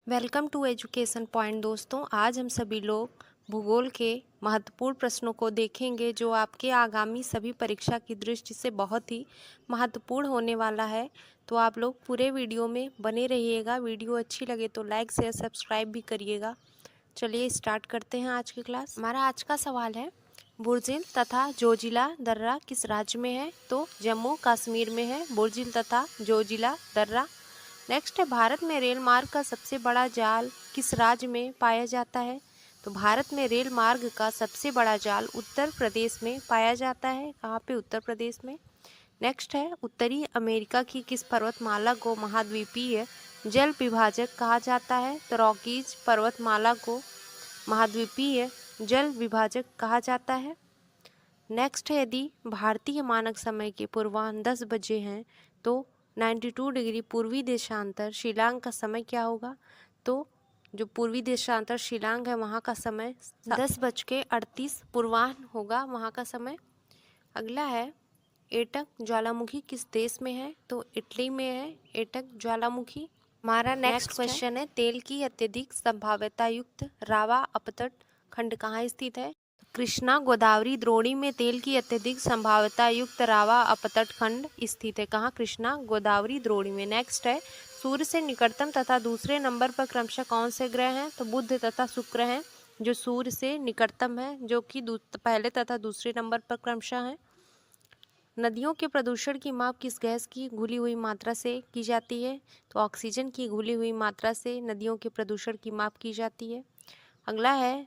Welcome to education point दोस्तों। आज हम सभी लोग भूगोल के महत्वपूर्ण प्रश्नों को देखेंगे जो आपके आगामी सभी परीक्षा की दृष्टि से बहुत ही महत्वपूर्ण होने वाला है। तो आप लोग पूरे वीडियो में बने रहिएगा। वीडियो अच्छी लगे तो लाइक शेयर सब्सक्राइब भी करिएगा। चलिए स्टार्ट करते हैं आज की क्लास। हमारा आज का सवाल है, बुर्जिल तथा जोजिला दर्रा किस राज्य में है? तो जम्मू कश्मीर में है बुर्जिल तथा जोजिला दर्रा। नेक्स्ट है, भारत में रेल मार्ग का सबसे बड़ा जाल किस राज्य में पाया जाता है? तो भारत में रेल मार्ग का सबसे बड़ा जाल उत्तर प्रदेश में पाया जाता है। कहाँ पे? उत्तर प्रदेश में। नेक्स्ट है, उत्तरी अमेरिका की किस पर्वतमाला को महाद्वीपीय जल विभाजक कहा जाता है? तो रॉकीज पर्वतमाला को महाद्वीपीय जल विभाजक कहा जाता है। नेक्स्ट है, यदि भारतीय मानक समय के पूर्वाह्न 10 बजे हैं तो 92 डिग्री पूर्वी देशांतर शिलांग का समय क्या होगा? तो जो पूर्वी देशांतर शिलांग है वहाँ का समय 10:38 पूर्वाह्न होगा वहाँ का समय। अगला है, एटक ज्वालामुखी किस देश में है? तो इटली में है एटक ज्वालामुखी। हमारा नेक्स्ट क्वेश्चन है, तेल की अत्यधिक संभाव्यता युक्त रावा अपतट खंड कहाँ स्थित है? कृष्णा गोदावरी द्रोणी में तेल की अत्यधिक संभाव्यता युक्त रावा अपतट खंड स्थित है। कहाँ? कृष्णा गोदावरी द्रोणी में। नेक्स्ट है, सूर्य से निकटतम तथा दूसरे नंबर पर क्रमशः कौन से ग्रह हैं? तो बुध तथा शुक्र हैं जो सूर्य से निकटतम है, जो कि पहले तथा दूसरे नंबर पर क्रमशः हैं। नदियों के प्रदूषण की माप किस गैस की घुली हुई मात्रा से की जाती है? तो ऑक्सीजन की घुली हुई मात्रा से नदियों के प्रदूषण की माप की जाती है। अगला है,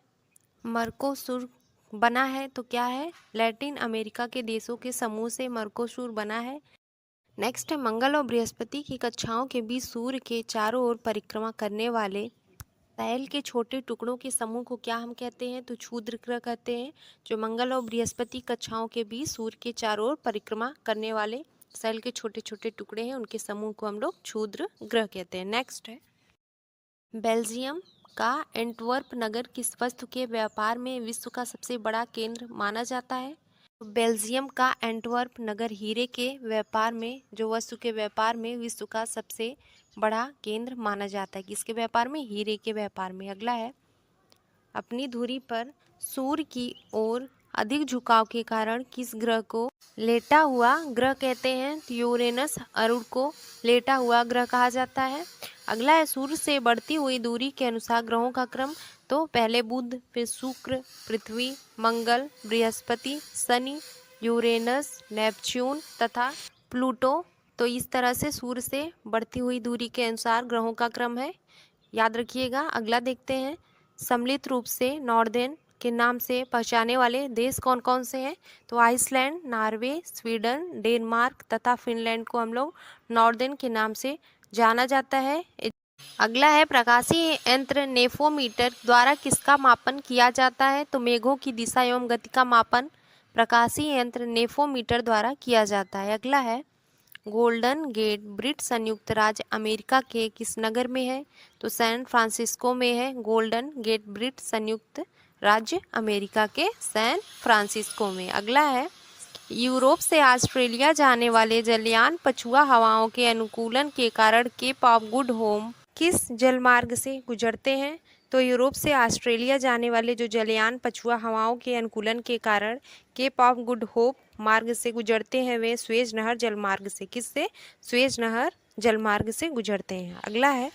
मर्कोसुर बना है तो क्या है? लैटिन अमेरिका के देशों के समूह से मर्कोसुर बना है। नेक्स्ट है, मंगल और बृहस्पति की कक्षाओं के बीच सूर्य के चारों ओर परिक्रमा करने वाले तैल के छोटे टुकड़ों के समूह को क्या हम कहते हैं? तो क्षुद्र ग्रह कहते हैं। जो मंगल और बृहस्पति कक्षाओं के बीच सूर्य के चारों ओर परिक्रमा करने वाले सेल के छोटे छोटे टुकड़े हैं उनके समूह को हम लोग क्षुद्र ग्रह कहते हैं। नेक्स्ट है, बेल्जियम का एंटवर्प नगर किस वस्तु के व्यापार में विश्व का सबसे बड़ा केंद्र माना जाता है? बेल्जियम का एंटवर्प नगर हीरे के व्यापार में, जो वस्तु के व्यापार में विश्व का सबसे बड़ा केंद्र माना जाता है। किसके व्यापार में? हीरे के व्यापार में। अगला है, अपनी धुरी पर सूर्य की ओर अधिक झुकाव के कारण किस ग्रह को लेटा हुआ ग्रह कहते हैं? तो यूरेनस अरुण को लेटा हुआ ग्रह कहा जाता है। अगला है, सूर्य से बढ़ती हुई दूरी के अनुसार ग्रहों का क्रम। तो पहले बुध, फिर शुक्र, पृथ्वी, मंगल, बृहस्पति, शनि, यूरेनस, नेपच्यून तथा प्लूटो। तो इस तरह से सूर्य से बढ़ती हुई दूरी के अनुसार ग्रहों का क्रम है, याद रखिएगा। अगला देखते हैं, सम्मिलित रूप से नॉर्देन के नाम से पहचाने वाले देश कौन कौन से हैं? तो आइसलैंड, नॉर्वे, स्वीडन, डेनमार्क तथा फिनलैंड को हम लोग नॉर्देन के नाम से जाना जाता है। अगला है, प्रकाशीय यंत्र नेफोमीटर द्वारा किसका मापन किया जाता है? तो मेघों की दिशा एवं गति का मापन प्रकाशीय यंत्र नेफोमीटर द्वारा किया जाता है। अगला है, गोल्डन गेट ब्रिट संयुक्त राज्य अमेरिका के किस नगर में है? तो सैन फ्रांसिस्को में है गोल्डन गेट ब्रिट संयुक्त राज्य अमेरिका के सैन फ्रांसिस्को में। अगला है, यूरोप से ऑस्ट्रेलिया जाने वाले जलयान पछुआ हवाओं के अनुकूलन के कारण केप ऑफ गुड होम किस जलमार्ग से गुजरते हैं? तो यूरोप से ऑस्ट्रेलिया जाने वाले जो जलयान पछुआ हवाओं के अनुकूलन के कारण केप ऑफ गुड होप मार्ग से गुजरते हैं वे सुएज नहर जलमार्ग से। किससे? सुएज नहर जलमार्ग से गुजरते हैं। अगला है,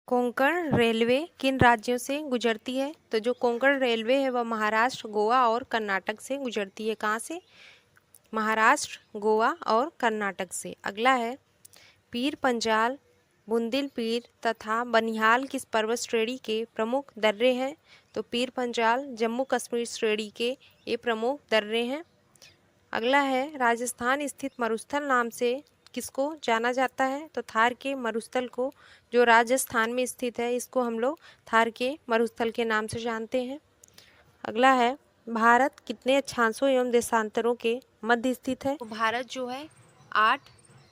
कोंकण रेलवे किन राज्यों से गुजरती है? तो जो कोंकण रेलवे है वह महाराष्ट्र, गोवा और कर्नाटक से गुजरती है। कहाँ से? महाराष्ट्र, गोवा और कर्नाटक से। अगला है, पीर पंजाल, बुंदेलपीर तथा बनिहाल किस पर्वत श्रेणी के प्रमुख दर्रे हैं? तो पीर पंजाल जम्मू कश्मीर श्रेणी के ये प्रमुख दर्रे हैं। अगला है, राजस्थान स्थित मरुस्थल नाम से किसको जाना जाता है? तो थार के मरुस्थल को, जो राजस्थान में स्थित है इसको हम लोग थार के मरुस्थल के नाम से जानते हैं। अगला है, भारत कितने अक्षांशों एवं देशांतरों के मध्य स्थित है? तो भारत जो है 8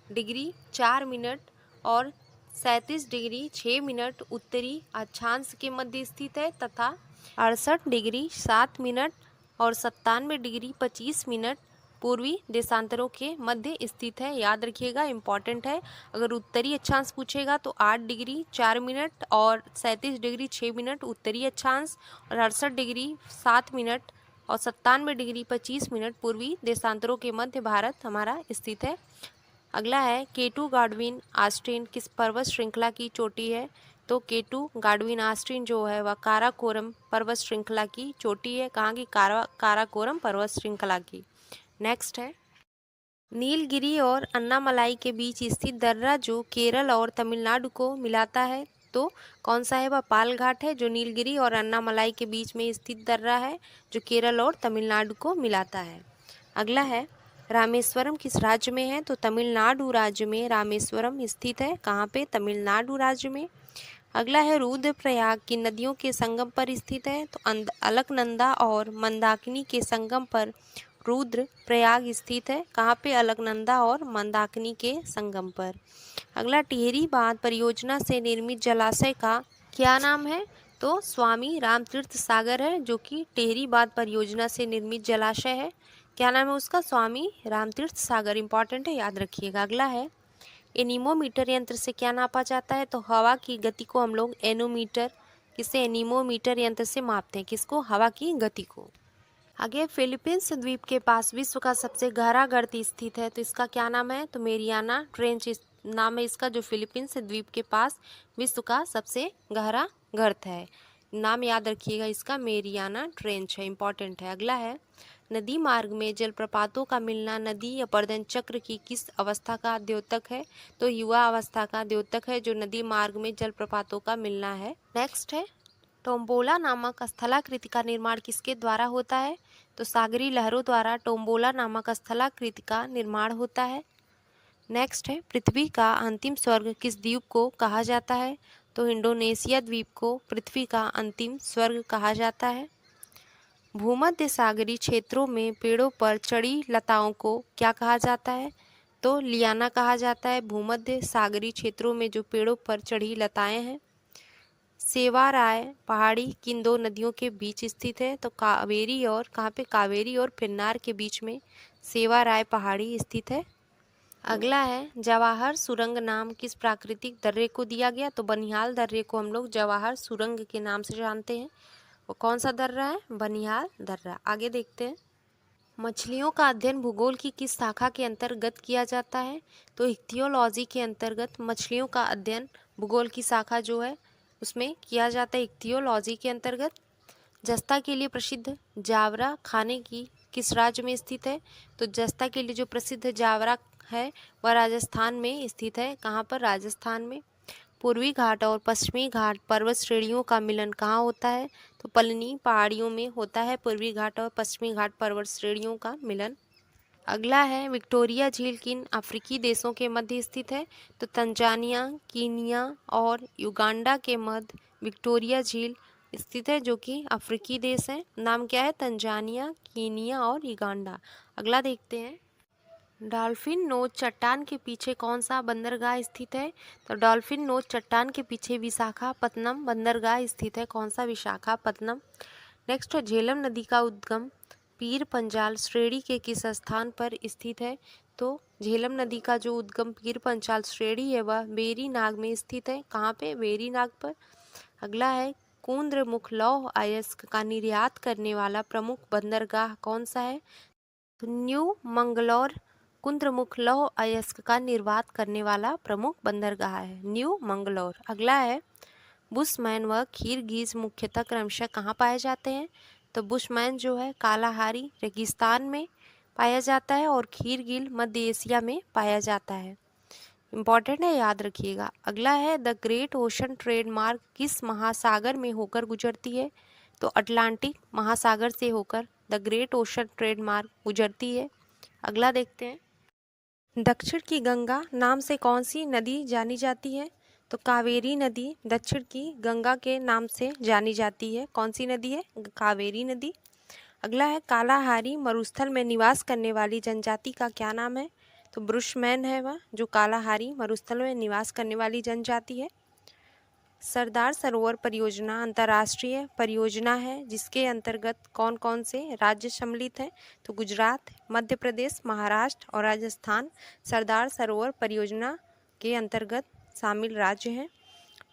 डिग्री 4 मिनट और 37 डिग्री 6 मिनट उत्तरी अक्षांश के मध्य स्थित है तथा 68 डिग्री 7 मिनट और 97 डिग्री 25 मिनट पूर्वी देशांतरों के मध्य स्थित है, याद रखिएगा, इम्पॉर्टेंट है। अगर उत्तरी अक्षांश पूछेगा तो 8 डिग्री 4 मिनट और 37 डिग्री 6 मिनट उत्तरी अक्षांश, और 68 डिग्री 7 मिनट और 97 डिग्री 25 मिनट पूर्वी देशांतरों के मध्य भारत हमारा स्थित है। अगला है केटू गाडविन आस्ट्रीन किस पर्वत श्रृंखला की चोटी है? तो केटू गाडविन आस्ट्रीन जो है वह काराकोरम पर्वत श्रृंखला की चोटी है। कहाँ की? काराकोरम पर्वत श्रृंखला की। नेक्स्ट है नीलगिरी और अन्नामलाई के बीच स्थित दर्रा जो केरल और तमिलनाडु को मिलाता है, तो कौन सा है? वह पाल घाट है, जो नीलगिरी और अन्नामलाई के बीच में स्थित दर्रा है जो केरल और तमिलनाडु को मिलाता है। अगला है रामेश्वरम किस राज्य में है? तो तमिलनाडु राज्य में रामेश्वरम स्थित है। कहाँ पे? तमिलनाडु राज्य में। अगला है रुद्रप्रयाग की नदियों के संगम पर स्थित है, तो अलकनंदा और मंदाकिनी के संगम पर रुद्रप्रयाग स्थित है। कहाँ पे? अलकनंदा और मंदाकिनी के संगम पर। अगला टिहरी बांध परियोजना से निर्मित जलाशय का क्या नाम है? तो स्वामी रामतीर्थ सागर है, जो कि टिहरी बांध परियोजना से निर्मित जलाशय है। क्या नाम है उसका? स्वामी रामतीर्थ सागर। इंपॉर्टेंट है, याद रखिएगा। अगला है एनीमोमीटर यंत्र से क्या नापा जाता है? तो हवा की गति को हम लोग एनोमीटर किसे एनीमोमीटर यंत्र से मापते हैं। किसको? हवा की गति को। आगे फिलीपींस द्वीप के पास विश्व का सबसे गहरा गर्त स्थित है, तो इसका क्या नाम है? तो मेरियाना ट्रेंच नाम है इसका, जो फिलीपींस द्वीप के पास विश्व का सबसे गहरा गर्त है। नाम याद रखिएगा इसका, मेरियाना ट्रेंच है, इंपॉर्टेंट है। अगला है नदी मार्ग में जलप्रपातों का मिलना नदी अपरदन चक्र की किस अवस्था का द्योतक है? तो युवा अवस्था का द्योतक है, जो नदी मार्ग में जलप्रपातों का मिलना है। नेक्स्ट है टोम्बोला नामक स्थलाकृति का निर्माण किसके द्वारा होता है? तो सागरी लहरों द्वारा टोम्बोला नामक स्थलाकृति का निर्माण होता है। नेक्स्ट है पृथ्वी का अंतिम स्वर्ग किस द्वीप को कहा जाता है? तो इंडोनेशिया द्वीप को पृथ्वी का अंतिम स्वर्ग कहा जाता है। भूमध्य सागरीय क्षेत्रों में पेड़ों पर चढ़ी लताओं को क्या कहा जाता है? तो लियाना कहा जाता है। भूमध्य सागरीय क्षेत्रों में जो पेड़ों पर चढ़ी लताएं हैं। सेवाराय पहाड़ी किन दो नदियों के बीच स्थित है? तो कावेरी और कहाँ पे? कावेरी और पिन्नार के बीच में सेवाराय पहाड़ी स्थित है। अगला है जवाहर सुरंग नाम किस प्राकृतिक दर्रे को दिया गया? तो बनिहाल दर्रे को हम लोग जवाहर सुरंग के नाम से जानते हैं। वो कौन सा दर्रा है? बनिहाल दर्रा। आगे देखते हैं मछलियों का अध्ययन भूगोल की किस शाखा के अंतर्गत किया जाता है? तो इक्थियोलॉजी के अंतर्गत मछलियों का अध्ययन भूगोल की शाखा जो है उसमें किया जाता है, इक्थियोलॉजी के अंतर्गत। जस्ता के लिए प्रसिद्ध जावरा खाने की किस राज्य में स्थित है? तो जस्ता के लिए जो प्रसिद्ध जावरा है वह राजस्थान में स्थित है। कहाँ पर? राजस्थान में। पूर्वी घाट और पश्चिमी घाट पर्वत श्रेणियों का मिलन कहाँ होता है? तो पलनी पहाड़ियों में होता है पूर्वी घाट और पश्चिमी घाट पर्वत श्रेणियों का मिलन। अगला है विक्टोरिया झील किन अफ्रीकी देशों के मध्य स्थित है? तो तंजानिया, कीनिया और युगांडा के मध्य विक्टोरिया झील स्थित है, जो कि अफ्रीकी देश है। नाम क्या है? तंजानिया, कीनिया और युगांडा। अगला देखते हैं डॉल्फिन नोच चट्टान के पीछे कौन सा बंदरगाह स्थित है? तो डॉल्फिन नोच चट्टान के पीछे विशाखापत्तनम बंदरगाह स्थित है। कौन सा? विशाखापत्तनम। नेक्स्ट है झेलम नदी का उद्गम पीर पंजाल श्रेणी के किस स्थान पर स्थित है? तो झेलम नदी का जो उद्गम पीर पंजाल श्रेणी है वह वेरीनाग में स्थित है। कहाँ पे? वेरीनाग पर। अगला है कुंद्रमुख लौह अयस्क का निर्यात करने वाला प्रमुख बंदरगाह कौन सा है? तो न्यू मंगलौर कुंद्रमुख लौह अयस्क का निर्यात करने वाला प्रमुख बंदरगाह है, न्यू मंगलौर। अगला है बुशमैन व खीरगीज मुख्यतः क्रमशः कहाँ पाए जाते हैं? तो बुशमैन जो है कालाहारी रेगिस्तान में पाया जाता है और खीरगिल मध्य एशिया में पाया जाता है। इम्पॉर्टेंट है, याद रखिएगा। अगला है द ग्रेट ओशन ट्रेड मार्ग किस महासागर में होकर गुजरती है? तो अटलांटिक महासागर से होकर द ग्रेट ओशन ट्रेड मार्ग गुजरती है। अगला देखते हैं दक्षिण की गंगा नाम से कौन सी नदी जानी जाती है? तो कावेरी नदी दक्षिण की गंगा के नाम से जानी जाती है। कौन सी नदी है? कावेरी नदी। अगला है कालाहारी मरुस्थल में निवास करने वाली जनजाति का क्या नाम है? तो बुशमैन है वह, जो कालाहारी मरुस्थल में निवास करने वाली जनजाति है। सरदार सरोवर परियोजना अंतर्राष्ट्रीय परियोजना है जिसके अंतर्गत कौन कौन से राज्य सम्मिलित हैं? तो गुजरात, मध्य प्रदेश, महाराष्ट्र और राजस्थान सरदार सरोवर परियोजना के अंतर्गत शामिल राज्य हैं।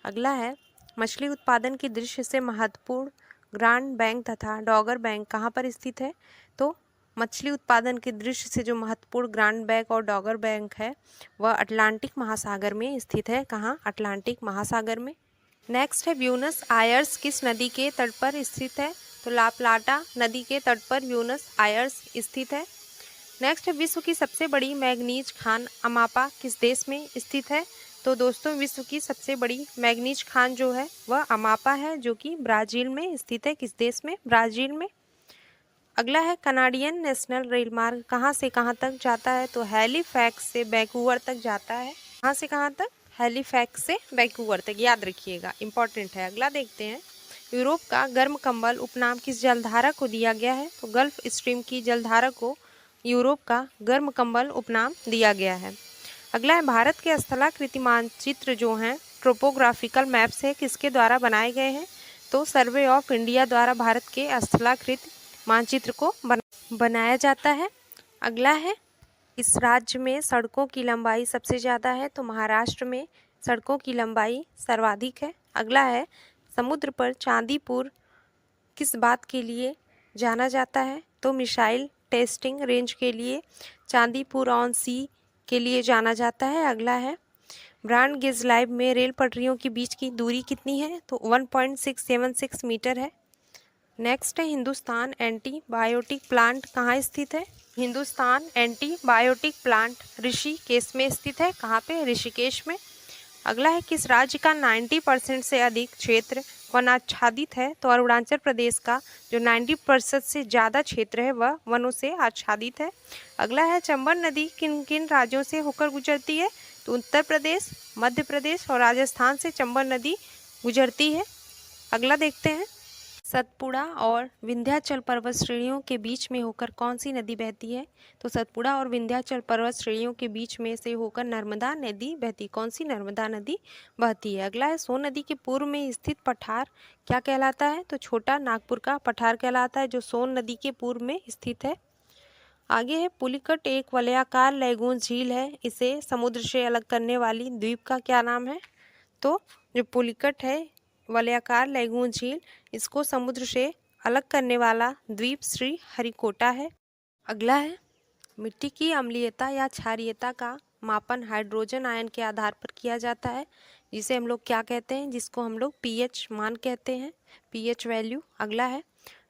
अगला है, मछली उत्पादन की दृष्टि से महत्वपूर्ण ग्रांड बैंक तथा डॉगर बैंक कहाँ पर स्थित है? तो मछली उत्पादन की दृष्टि से जो महत्वपूर्ण ग्रांड बैंक और डॉगर बैंक है वह अटलांटिक महासागर में स्थित है। कहाँ? अटलांटिक महासागर में। नेक्स्ट है, ब्यूनस आयर्स किस नदी के तट पर स्थित है? तो ला प्लाटा नदी के तट पर ब्यूनस आयर्स स्थित है। नेक्स्ट है, विश्व की सबसे बड़ी मैग्नीज खान अमापा किस देश में स्थित है? तो दोस्तों, विश्व की सबसे बड़ी मैग्नीज खान जो है वह अमापा है, जो कि ब्राज़ील में स्थित है। किस देश में? ब्राज़ील में। अगला है, कनाडियन नेशनल रेल मार्ग कहाँ से कहाँ तक जाता है? तो हैलीफैक्स से वैंकूवर तक जाता है। कहाँ से कहाँ तक? हैलीफैक्स से वैंकूवर तक, याद रखिएगा, इंपॉर्टेंट है। अगला देखते हैं, यूरोप का गर्म कंबल उपनाम किस जलधारा को दिया गया है? तो गल्फ स्ट्रीम की जलधारा को यूरोप का गर्म कंबल उपनाम दिया गया है। अगला है, भारत के स्थलाकृति मानचित्र जो हैं ट्रोपोग्राफिकल मैप्स है किसके द्वारा बनाए गए हैं? तो सर्वे ऑफ इंडिया द्वारा भारत के स्थलाकृति मानचित्र को बनाया जाता है। अगला है, इस राज्य में सड़कों की लंबाई सबसे ज़्यादा है? तो महाराष्ट्र में सड़कों की लंबाई सर्वाधिक है। अगला है, समुद्र पर चांदीपुर किस बात के लिए जाना जाता है? तो मिसाइल टेस्टिंग रेंज के लिए चांदीपुर ऑन सी के लिए जाना जाता है। अगला है, ब्रॉड गेज लाइन में रेल पटरियों के बीच की दूरी कितनी है? तो 1.676 मीटर है। नेक्स्ट है, हिंदुस्तान एंटीबायोटिक प्लांट कहाँ स्थित है? हिंदुस्तान एंटीबायोटिक प्लांट ऋषिकेश में स्थित है। कहाँ पे? ऋषिकेश में। अगला है, किस राज्य का 90% से अधिक क्षेत्र वनाच्छादित है? तो अरुणाचल प्रदेश का जो 90% से ज़्यादा क्षेत्र है वह वनों से आच्छादित है। अगला है, चंबल नदी किन किन राज्यों से होकर गुजरती है? तो उत्तर प्रदेश, मध्य प्रदेश और राजस्थान से चंबल नदी गुजरती है। अगला देखते हैं, सतपुड़ा और विंध्याचल पर्वत श्रेणियों के बीच में होकर कौन सी नदी बहती है? तो सतपुड़ा और विंध्याचल पर्वत श्रेणियों के बीच में से होकर नर्मदा नदी बहती। कौन सी? नर्मदा नदी बहती है। अगला है, सोन नदी के पूर्व में स्थित पठार क्या कहलाता है? तो छोटा नागपुर का पठार कहलाता है, जो सोन नदी के पूर्व में स्थित है। आगे है, पुलिकट एक वलयाकार लैगून झील है, इसे समुद्र से अलग करने वाली द्वीप का क्या नाम है? तो जो पुलिकट है वलयाकार लैगून झील, इसको समुद्र से अलग करने वाला द्वीप श्री हरिकोटा है। अगला है, मिट्टी की अम्लीयता या क्षारीयता का मापन हाइड्रोजन आयन के आधार पर किया जाता है, जिसे हम लोग क्या कहते हैं? जिसको हम लोग पीएच मान कहते हैं, पीएच वैल्यू। अगला है,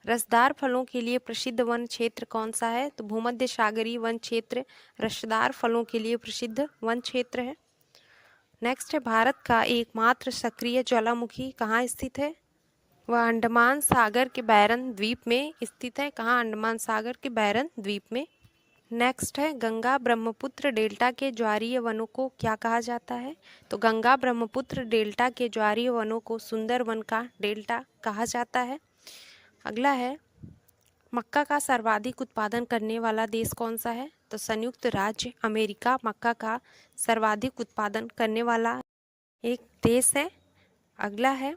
रसदार फलों के लिए प्रसिद्ध वन क्षेत्र कौन सा है? तो भूमध्य सागरीय वन क्षेत्र रसदार फलों के लिए प्रसिद्ध वन क्षेत्र है। नेक्स्ट है, भारत का एकमात्र सक्रिय ज्वालामुखी कहाँ स्थित है? वह अंडमान सागर के बैरन द्वीप में स्थित है। कहाँ? अंडमान सागर के बैरन द्वीप में। नेक्स्ट है, गंगा ब्रह्मपुत्र डेल्टा के ज्वारीय वनों को क्या कहा जाता है? तो गंगा ब्रह्मपुत्र डेल्टा के ज्वारीय वनों को सुंदर वन का डेल्टा कहा जाता है। अगला है, मक्का का सर्वाधिक उत्पादन करने वाला देश कौन सा है? तो संयुक्त राज्य अमेरिका मक्का का सर्वाधिक उत्पादन करने वाला एक देश है। अगला है,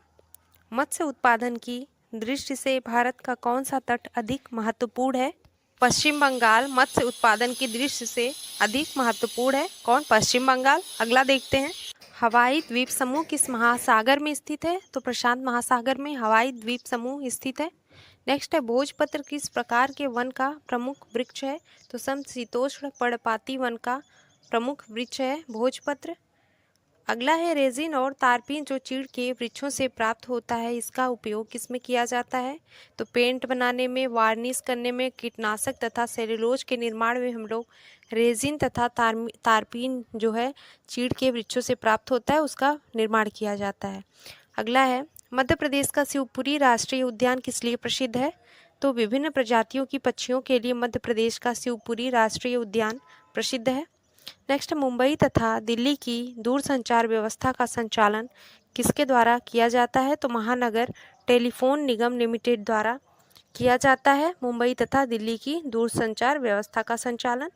मत्स्य उत्पादन की दृष्टि से भारत का कौन सा तट अधिक महत्वपूर्ण है? पश्चिम बंगाल मत्स्य उत्पादन की दृष्टि से अधिक महत्वपूर्ण है। कौन? पश्चिम बंगाल। अगला देखते हैं, हवाई द्वीप समूह किस महासागर में स्थित है? तो प्रशांत महासागर में हवाई द्वीप समूह स्थित है। नेक्स्ट है, भोजपत्र किस प्रकार के वन का प्रमुख वृक्ष है? तो समशीतोष्ण पर्णपाती वन का प्रमुख वृक्ष है भोजपत्र। अगला है, रेजिन और तारपीन जो चीड़ के वृक्षों से प्राप्त होता है, इसका उपयोग किस में किया जाता है? तो पेंट बनाने में, वार्निश करने में, कीटनाशक तथा सेलुलोज के निर्माण में हम लोग रेजिन तथा तारपीन जो है चीड़ के वृक्षों से प्राप्त होता है, उसका निर्माण किया जाता है। अगला है, मध्य प्रदेश का शिवपुरी राष्ट्रीय उद्यान किस लिए प्रसिद्ध है? तो विभिन्न प्रजातियों की पक्षियों के लिए मध्य प्रदेश का शिवपुरी राष्ट्रीय उद्यान प्रसिद्ध है। नेक्स्ट, मुंबई तथा दिल्ली की दूरसंचार व्यवस्था का संचालन किसके द्वारा किया जाता है? तो महानगर टेलीफोन निगम लिमिटेड द्वारा किया जाता है मुंबई तथा दिल्ली की दूरसंचार व्यवस्था का संचालन।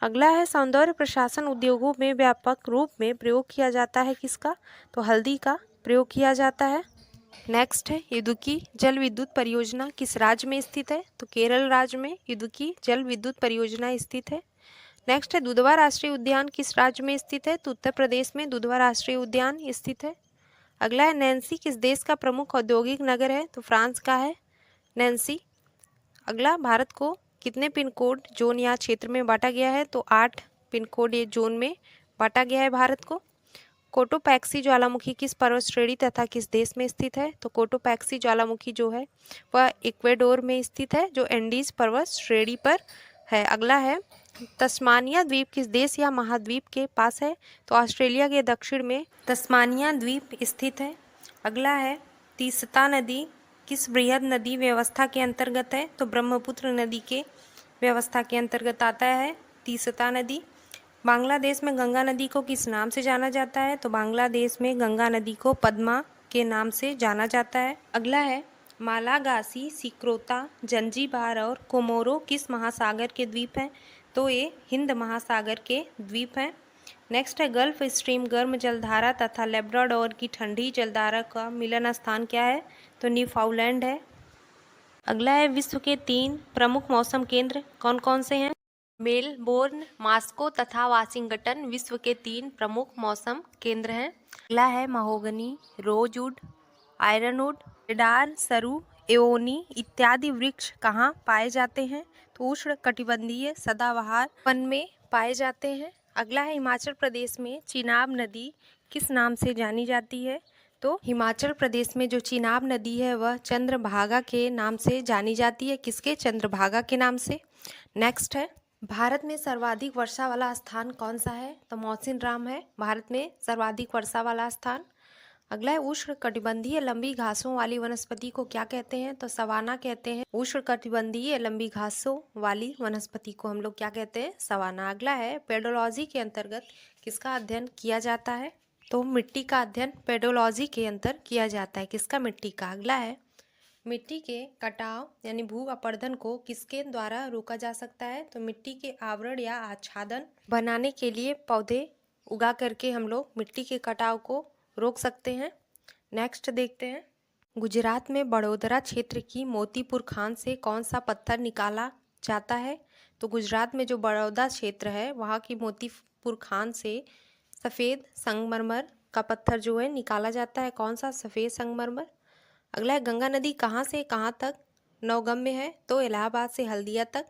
अगला है, सौंदर्य प्रशासन उद्योगों में व्यापक रूप में प्रयोग किया जाता है किसका? तो हल्दी का प्रयोग किया जाता है? नेक्स्ट है, इदुक्की जल विद्युत परियोजना किस राज्य में स्थित है? तो केरल राज्य में इदुक्की जल विद्युत परियोजना स्थित है। नेक्स्ट है, दुधवा राष्ट्रीय उद्यान किस राज्य में स्थित है? तो उत्तर प्रदेश में दुधवा राष्ट्रीय उद्यान स्थित है। अगला है, नैन्सी किस देश का प्रमुख औद्योगिक नगर है? तो फ्रांस का है नैन्सी। अगला, भारत को कितने पिन कोड जोन या क्षेत्र में बांटा गया है? तो 8 पिन कोड ये जोन में बांटा गया है भारत को। कोटोपैक्सी ज्वालामुखी किस पर्वत श्रेणी तथा किस देश में स्थित है? तो कोटोपैक्सी ज्वालामुखी जो है वह इक्वेडोर में स्थित है, जो एंडीज पर्वत श्रेणी पर है। अगला है, तस्मानिया द्वीप किस देश या महाद्वीप के पास है? तो ऑस्ट्रेलिया के दक्षिण में तस्मानिया द्वीप स्थित है। अगला है, तीस्ता नदी किस बृहद नदी व्यवस्था के अंतर्गत है? तो ब्रह्मपुत्र नदी के व्यवस्था के अंतर्गत आता है तीस्ता नदी। बांग्लादेश में गंगा नदी को किस नाम से जाना जाता है? तो बांग्लादेश में गंगा नदी को पद्मा के नाम से जाना जाता है। अगला है, मालागासी, सिक्रोता, जंजीबार और कोमोरो किस महासागर के द्वीप हैं? तो ये हिंद महासागर के द्वीप हैं। नेक्स्ट है, गल्फ स्ट्रीम गर्म जलधारा तथा लेब्राडोर की ठंडी जलधारा का मिलन स्थान क्या है? तो न्यूफाउंडलैंड है। अगला है, विश्व के 3 प्रमुख मौसम केंद्र कौन कौन से हैं? मेलबोर्न, मास्को तथा वाशिंगटन विश्व के 3 प्रमुख मौसम केंद्र हैं। अगला है, महोगनी, रोजवुड, आयरनवुड, केदार, सरू, एओनी इत्यादि वृक्ष कहाँ पाए जाते हैं? तो उष्ण कटिबंधीय सदाबहार वन में पाए जाते हैं। अगला है, हिमाचल प्रदेश में चिनाब नदी किस नाम से जानी जाती है? तो हिमाचल प्रदेश में जो चिनाब नदी है वह चंद्रभागा के नाम से जानी जाती है। किसके? चंद्रभागा के नाम से। नेक्स्ट है, भारत में सर्वाधिक वर्षा वाला स्थान कौन सा है? तो मौसिनराम है भारत में सर्वाधिक वर्षा वाला स्थान। अगला है, उष्ण कटिबंधीय लंबी घासों वाली वनस्पति को क्या कहते हैं? तो सवाना कहते हैं। उष्ण कटिबंधीय लंबी घासों वाली वनस्पति को हम लोग क्या कहते हैं? सवाना। अगला है, पेडोलॉजी के अंतर्गत किसका अध्ययन किया जाता है? तो मिट्टी का अध्ययन पेडोलॉजी के अंतर किया जाता है। किसका? मिट्टी का। अगला है, मिट्टी के कटाव यानी भू अपरदन को किसके द्वारा रोका जा सकता है? तो मिट्टी के आवरण या आच्छादन बनाने के लिए पौधे उगा करके हम लोग मिट्टी के कटाव को रोक सकते हैं। नेक्स्ट देखते हैं, गुजरात में बड़ोदरा क्षेत्र की मोतीपुर खान से कौन सा पत्थर निकाला जाता है? तो गुजरात में जो बड़ौदा क्षेत्र है वहाँ की मोतीपुर खान से सफ़ेद संगमरमर का पत्थर जो है निकाला जाता है। कौन सा? सफ़ेद संगमरमर। अगला है, गंगा नदी कहाँ से कहाँ तक नौगम्य है? तो इलाहाबाद से हल्दिया तक।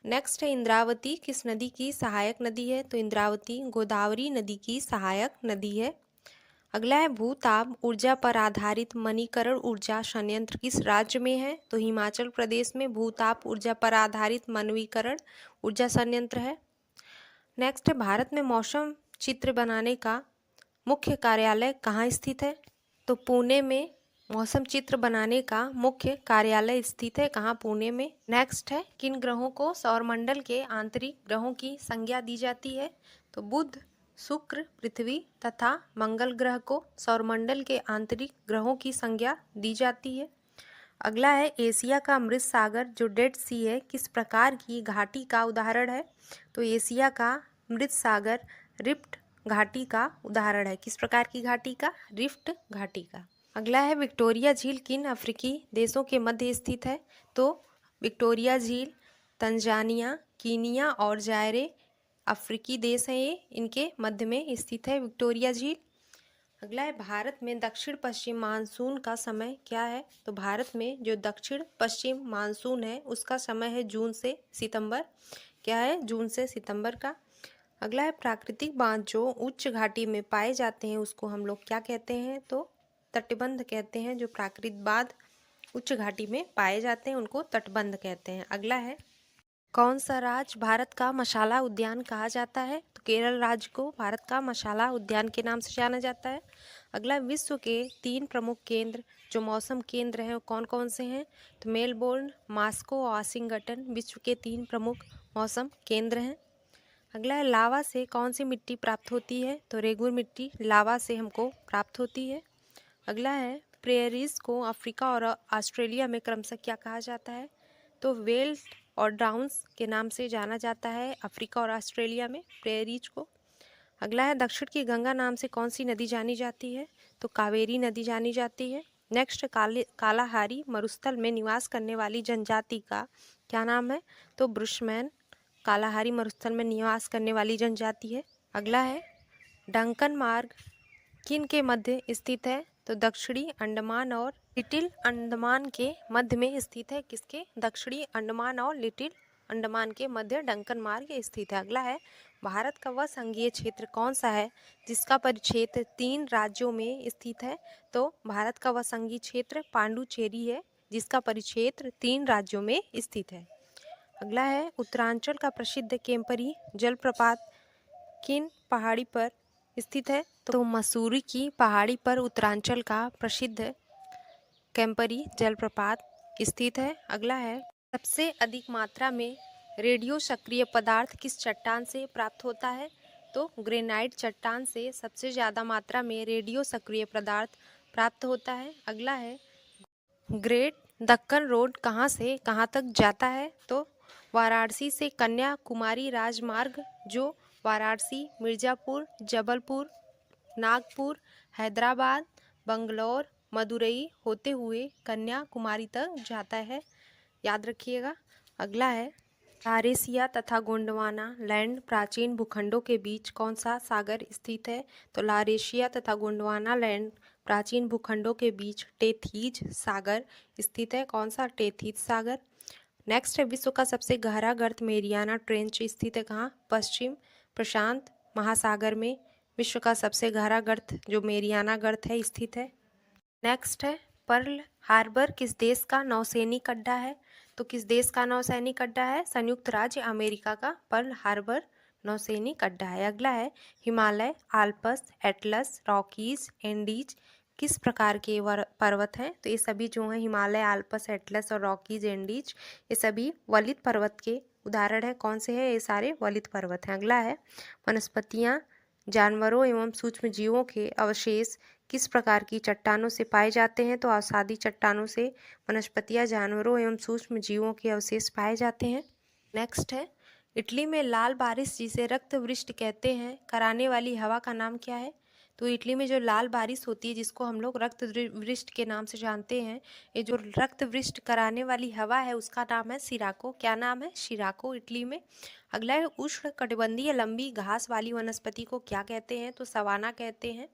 नेक्स्ट है, इंद्रावती किस नदी की सहायक नदी है? तो इंद्रावती गोदावरी नदी की सहायक नदी है। अगला है, भूताप ऊर्जा पर आधारित मणिकरण ऊर्जा संयंत्र किस राज्य में है? तो हिमाचल प्रदेश में भूताप ऊर्जा पर आधारित मणिकरण ऊर्जा संयंत्र है। नेक्स्ट है, भारत में मौसम चित्र बनाने का मुख्य कार्यालय कहाँ स्थित है? तो पुणे में मौसम चित्र बनाने का मुख्य कार्यालय स्थित है। कहाँ? पुणे में। नेक्स्ट है, किन ग्रहों को सौरमंडल के आंतरिक ग्रहों की संज्ञा दी जाती है? तो बुध, शुक्र, पृथ्वी तथा मंगल ग्रह को सौरमंडल के आंतरिक ग्रहों की संज्ञा दी जाती है। अगला है, एशिया का मृत सागर जो डेड सी है किस प्रकार की घाटी का उदाहरण है? तो एशिया का मृत सागर रिफ्ट घाटी का उदाहरण है। किस प्रकार की घाटी का? रिफ्ट घाटी का। अगला है, विक्टोरिया झील किन अफ्रीकी देशों के मध्य स्थित है? तो विक्टोरिया झील तंजानिया, कीनिया और जायरे अफ्रीकी देश हैं, ये इनके मध्य में स्थित है विक्टोरिया झील। अगला है, भारत में दक्षिण पश्चिम मानसून का समय क्या है? तो भारत में जो दक्षिण पश्चिम मानसून है उसका समय है जून से सितंबर। क्या है? जून से सितंबर का। अगला है, प्राकृतिक बांध जो उच्च घाटी में पाए जाते हैं उसको हम लोग क्या कहते हैं? तो तटबंध कहते हैं। जो प्राकृतिक बांध उच्च घाटी में पाए जाते हैं उनको तटबंध कहते हैं। अगला है, कौन सा राज्य भारत का मसाला उद्यान कहा जाता है? तो केरल राज्य को भारत का मसाला उद्यान के नाम से जाना जाता है। अगला, विश्व के 3 प्रमुख केंद्र जो मौसम केंद्र हैं वो कौन कौन से हैं? तो मेलबोर्न, मास्को और वाशिंगटन विश्व के 3 प्रमुख मौसम केंद्र हैं। अगला है, लावा से कौन सी मिट्टी प्राप्त होती है? तो रेगुर मिट्टी लावा से हमको प्राप्त होती है। अगला है, प्रेयरीज को अफ्रीका और ऑस्ट्रेलिया में क्रमशः क्या कहा जाता है? तो वेल्स और डाउन्स के नाम से जाना जाता है अफ्रीका और ऑस्ट्रेलिया में प्रेयरीज को। अगला है दक्षिण की गंगा नाम से कौन सी नदी जानी जाती है? तो कावेरी नदी जानी जाती है। नेक्स्ट, कालाहारी मरुस्थल में निवास करने वाली जनजाति का क्या नाम है? तो ब्रुशमैन कालाहारी मरुस्थल में निवास करने वाली जनजाति है। अगला है डंकन मार्ग किन के मध्य स्थित है? तो दक्षिणी अंडमान और लिटिल अंडमान के मध्य में स्थित है। किसके? दक्षिणी अंडमान और लिटिल अंडमान के मध्य डंकन मार्ग स्थित है। अगला है भारत का वह संघीय क्षेत्र कौन सा है जिसका परिक्षेत्र 3 राज्यों में स्थित है? तो भारत का वह संघीय क्षेत्र पांडुचेरी है जिसका परिक्षेत्र 3 राज्यों में स्थित है। अगला है उत्तरांचल का प्रसिद्ध केम्परी जलप्रपात किन पहाड़ी पर स्थित है? तो मसूरी की पहाड़ी पर उत्तरांचल का प्रसिद्ध कैंपरी जलप्रपात स्थित है। अगला है सबसे अधिक मात्रा में रेडियो सक्रिय पदार्थ किस चट्टान से प्राप्त होता है? तो ग्रेनाइट चट्टान से सबसे ज़्यादा मात्रा में रेडियो सक्रिय पदार्थ प्राप्त होता है। अगला है ग्रेट दक्कन रोड कहाँ से कहाँ तक जाता है? तो वाराणसी से कन्याकुमारी राजमार्ग जो वाराणसी, मिर्ज़ापुर, जबलपुर, नागपुर, हैदराबाद, बंगलौर, मदुरई होते हुए कन्याकुमारी तक जाता है, याद रखिएगा। अगला है लारेशिया तथा गोंडवाना लैंड प्राचीन भूखंडों के बीच कौन सा सागर स्थित है? तो लारेशिया तथा गोंडवाना लैंड प्राचीन भूखंडों के बीच टेथीज सागर स्थित है। कौन सा? टेथीज सागर। नेक्स्ट है विश्व का सबसे गहरा गर्त मेरियाना ट्रेंच स्थित है कहाँ? पश्चिम प्रशांत महासागर में विश्व का सबसे गहरा गर्त जो मेरियाना गर्त है स्थित है। नेक्स्ट है पर्ल हार्बर किस देश का नौसैनिक अड्डा है? तो किस देश का नौसैनिक अड्डा है? संयुक्त राज्य अमेरिका का पर्ल हार्बर नौसैनिक अड्डा है। अगला है Himalaya, Alps, Atlas, Rockies, Andes किस प्रकार के पर्वत हैं? तो ये सभी जो हैं हिमालय, आल्प्स, एटलस और रॉकीज, एंडीज ये सभी वलित पर्वत के उदाहरण है। कौन से हैं? ये सारे वलित पर्वत हैं। अगला है वनस्पतियाँ, जानवरों एवं सूक्ष्म जीवों के अवशेष किस प्रकार की चट्टानों से पाए जाते हैं? तो अवसादी चट्टानों से वनस्पतियाँ, जानवरों एवं सूक्ष्म जीवों के अवशेष पाए जाते हैं। नेक्स्ट है इटली में लाल बारिश जिसे रक्त वृष्टि कहते हैं कराने वाली हवा का नाम क्या है? तो इटली में जो लाल बारिश होती है जिसको हम लोग रक्त वृष्टि के नाम से जानते हैं, ये जो रक्त वृष्टि कराने वाली हवा है उसका नाम है सिराको। क्या नाम है? सिराको इटली में। अगला है उष्ण कटिबंधीय लंबी घास वाली वनस्पति को क्या कहते हैं? तो सवाना कहते हैं।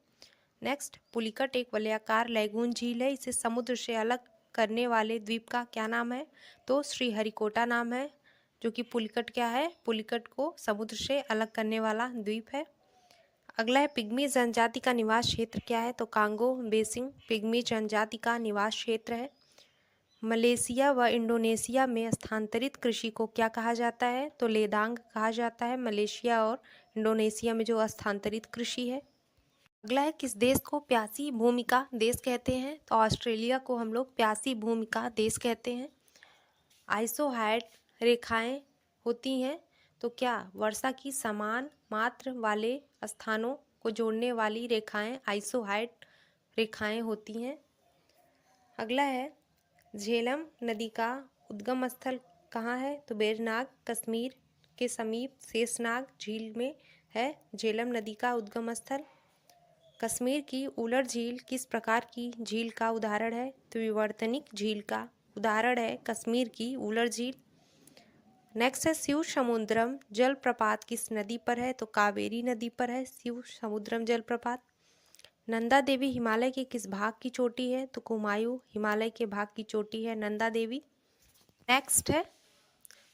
नेक्स्ट पुलिकट एक वलयाकार लैगून झील है, इसे समुद्र से अलग करने वाले द्वीप का क्या नाम है? तो श्रीहरिकोटा नाम है, जो कि पुलिकट क्या है? पुलिकट को समुद्र से अलग करने वाला द्वीप है। अगला है पिग्मी जनजाति का निवास क्षेत्र क्या है? तो कांगो बेसिन पिग्मी जनजाति का निवास क्षेत्र है। मलेशिया व इंडोनेशिया में स्थानांतरित कृषि को क्या कहा जाता है? तो लेदांग कहा जाता है मलेशिया और इंडोनेशिया में जो स्थानांतरित कृषि है। अगला है किस देश को प्यासी भूमि का देश कहते हैं? तो ऑस्ट्रेलिया को हम लोग प्यासी भूमि का देश कहते हैं। आइसोहाइड रेखाएं होती हैं तो क्या वर्षा की समान मात्रा वाले स्थानों को जोड़ने वाली रेखाएं आइसोहाइड रेखाएं होती हैं। अगला है झेलम नदी का उद्गम स्थल कहाँ है? तो बेरनाग कश्मीर के समीप शेषनाग झील में है झेलम नदी का उद्गम स्थल। कश्मीर की उलर झील किस प्रकार की झील का उदाहरण है? तो विवर्तनिक झील का उदाहरण है कश्मीर की उलर झील। नेक्स्ट है शिव समुद्रम जलप्रपात किस नदी पर है? तो कावेरी नदी पर है शिव समुद्रम जलप्रपात। नंदा देवी हिमालय के किस भाग की चोटी है? तो कुमायूं हिमालय के भाग की चोटी है नंदा देवी। नेक्स्ट है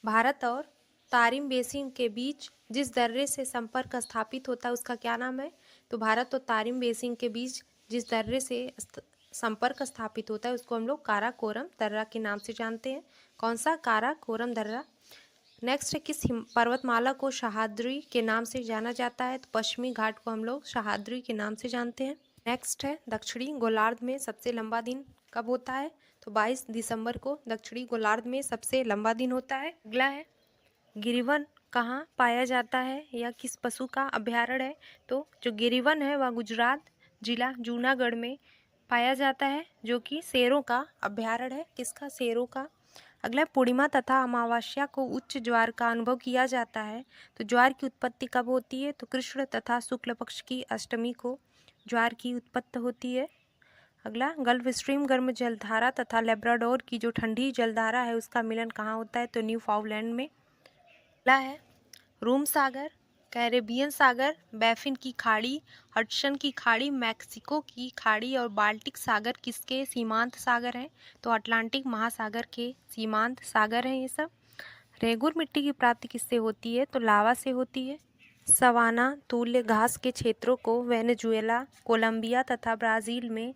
भारत और तारिम बेसिन के बीच जिस दर्रे से संपर्क स्थापित होता है उसका क्या नाम है? तो भारत और तारिम बेसिन के बीच जिस दर्रे से संपर्क स्थापित होता है उसको हम लोग काराकोरम दर्रा के नाम से जानते हैं। कौन सा? काराकोरम दर्रा। नेक्स्ट है किस पर्वतमाला को सह्याद्री के नाम से जाना जाता है? तो पश्चिमी घाट को हम लोग सह्याद्री के नाम से जानते हैं। नेक्स्ट है दक्षिणी गोलार्ध में सबसे लंबा दिन कब होता है? तो 22 दिसंबर को दक्षिणी गोलार्ध में सबसे लंबा दिन होता है। अगला है गिरिवन कहाँ पाया जाता है या किस पशु का अभ्यारण्य है? तो जो गिरिवन है वह गुजरात जिला जूनागढ़ में पाया जाता है जो कि शेरों का अभ्यारण्य है। किसका? शेरों का। अगला पूर्णिमा तथा अमावस्या को उच्च ज्वार का अनुभव किया जाता है। तो ज्वार की उत्पत्ति कब होती है? तो कृष्ण तथा शुक्ल पक्ष की अष्टमी को ज्वार की उत्पत्ति होती है। अगला गल्फ स्ट्रीम गर्म जलधारा तथा लेब्राडोर की जो ठंडी जलधारा है उसका मिलन कहाँ होता है? तो न्यू फाउंडलैंड में। अगला है रोम सागर, कैरेबियन सागर, बैफिन की खाड़ी, हडसन की खाड़ी, मैक्सिको की खाड़ी और बाल्टिक सागर किसके सीमांत सागर हैं? तो अटलांटिक महासागर के सीमांत सागर हैं ये सब। रेगुर मिट्टी की प्राप्ति किससे होती है? तो लावा से होती है। सवाना तुल्य घास के क्षेत्रों को वेनेजुएला, कोलंबिया तथा ब्राज़ील में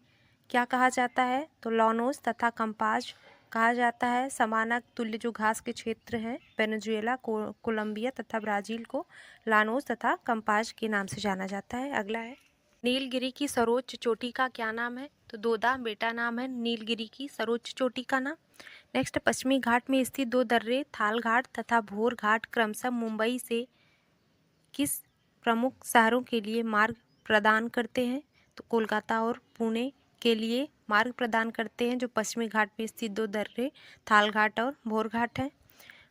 क्या कहा जाता है? तो लॉनोस तथा कंपाज कहा जाता है। सवाना तुल्य जो घास के क्षेत्र हैं वेनेजुएला, कोलंबिया तथा ब्राज़ील को लानोस तथा कंपाज के नाम से जाना जाता है। अगला है नीलगिरी की सर्वोच्च चोटी का क्या नाम है? तो दोदा बेटा नाम है नीलगिरी की सर्वोच्च चोटी का नाम। नेक्स्ट, पश्चिमी घाट में स्थित दो दर्रे थाल घाट तथा भोर घाट क्रमशः मुंबई से किस प्रमुख शहरों के लिए मार्ग प्रदान करते हैं? तो कोलकाता और पुणे के लिए मार्ग प्रदान करते हैं जो पश्चिमी घाट में स्थित दो दर्रे थाल घाट और भोर घाट हैं।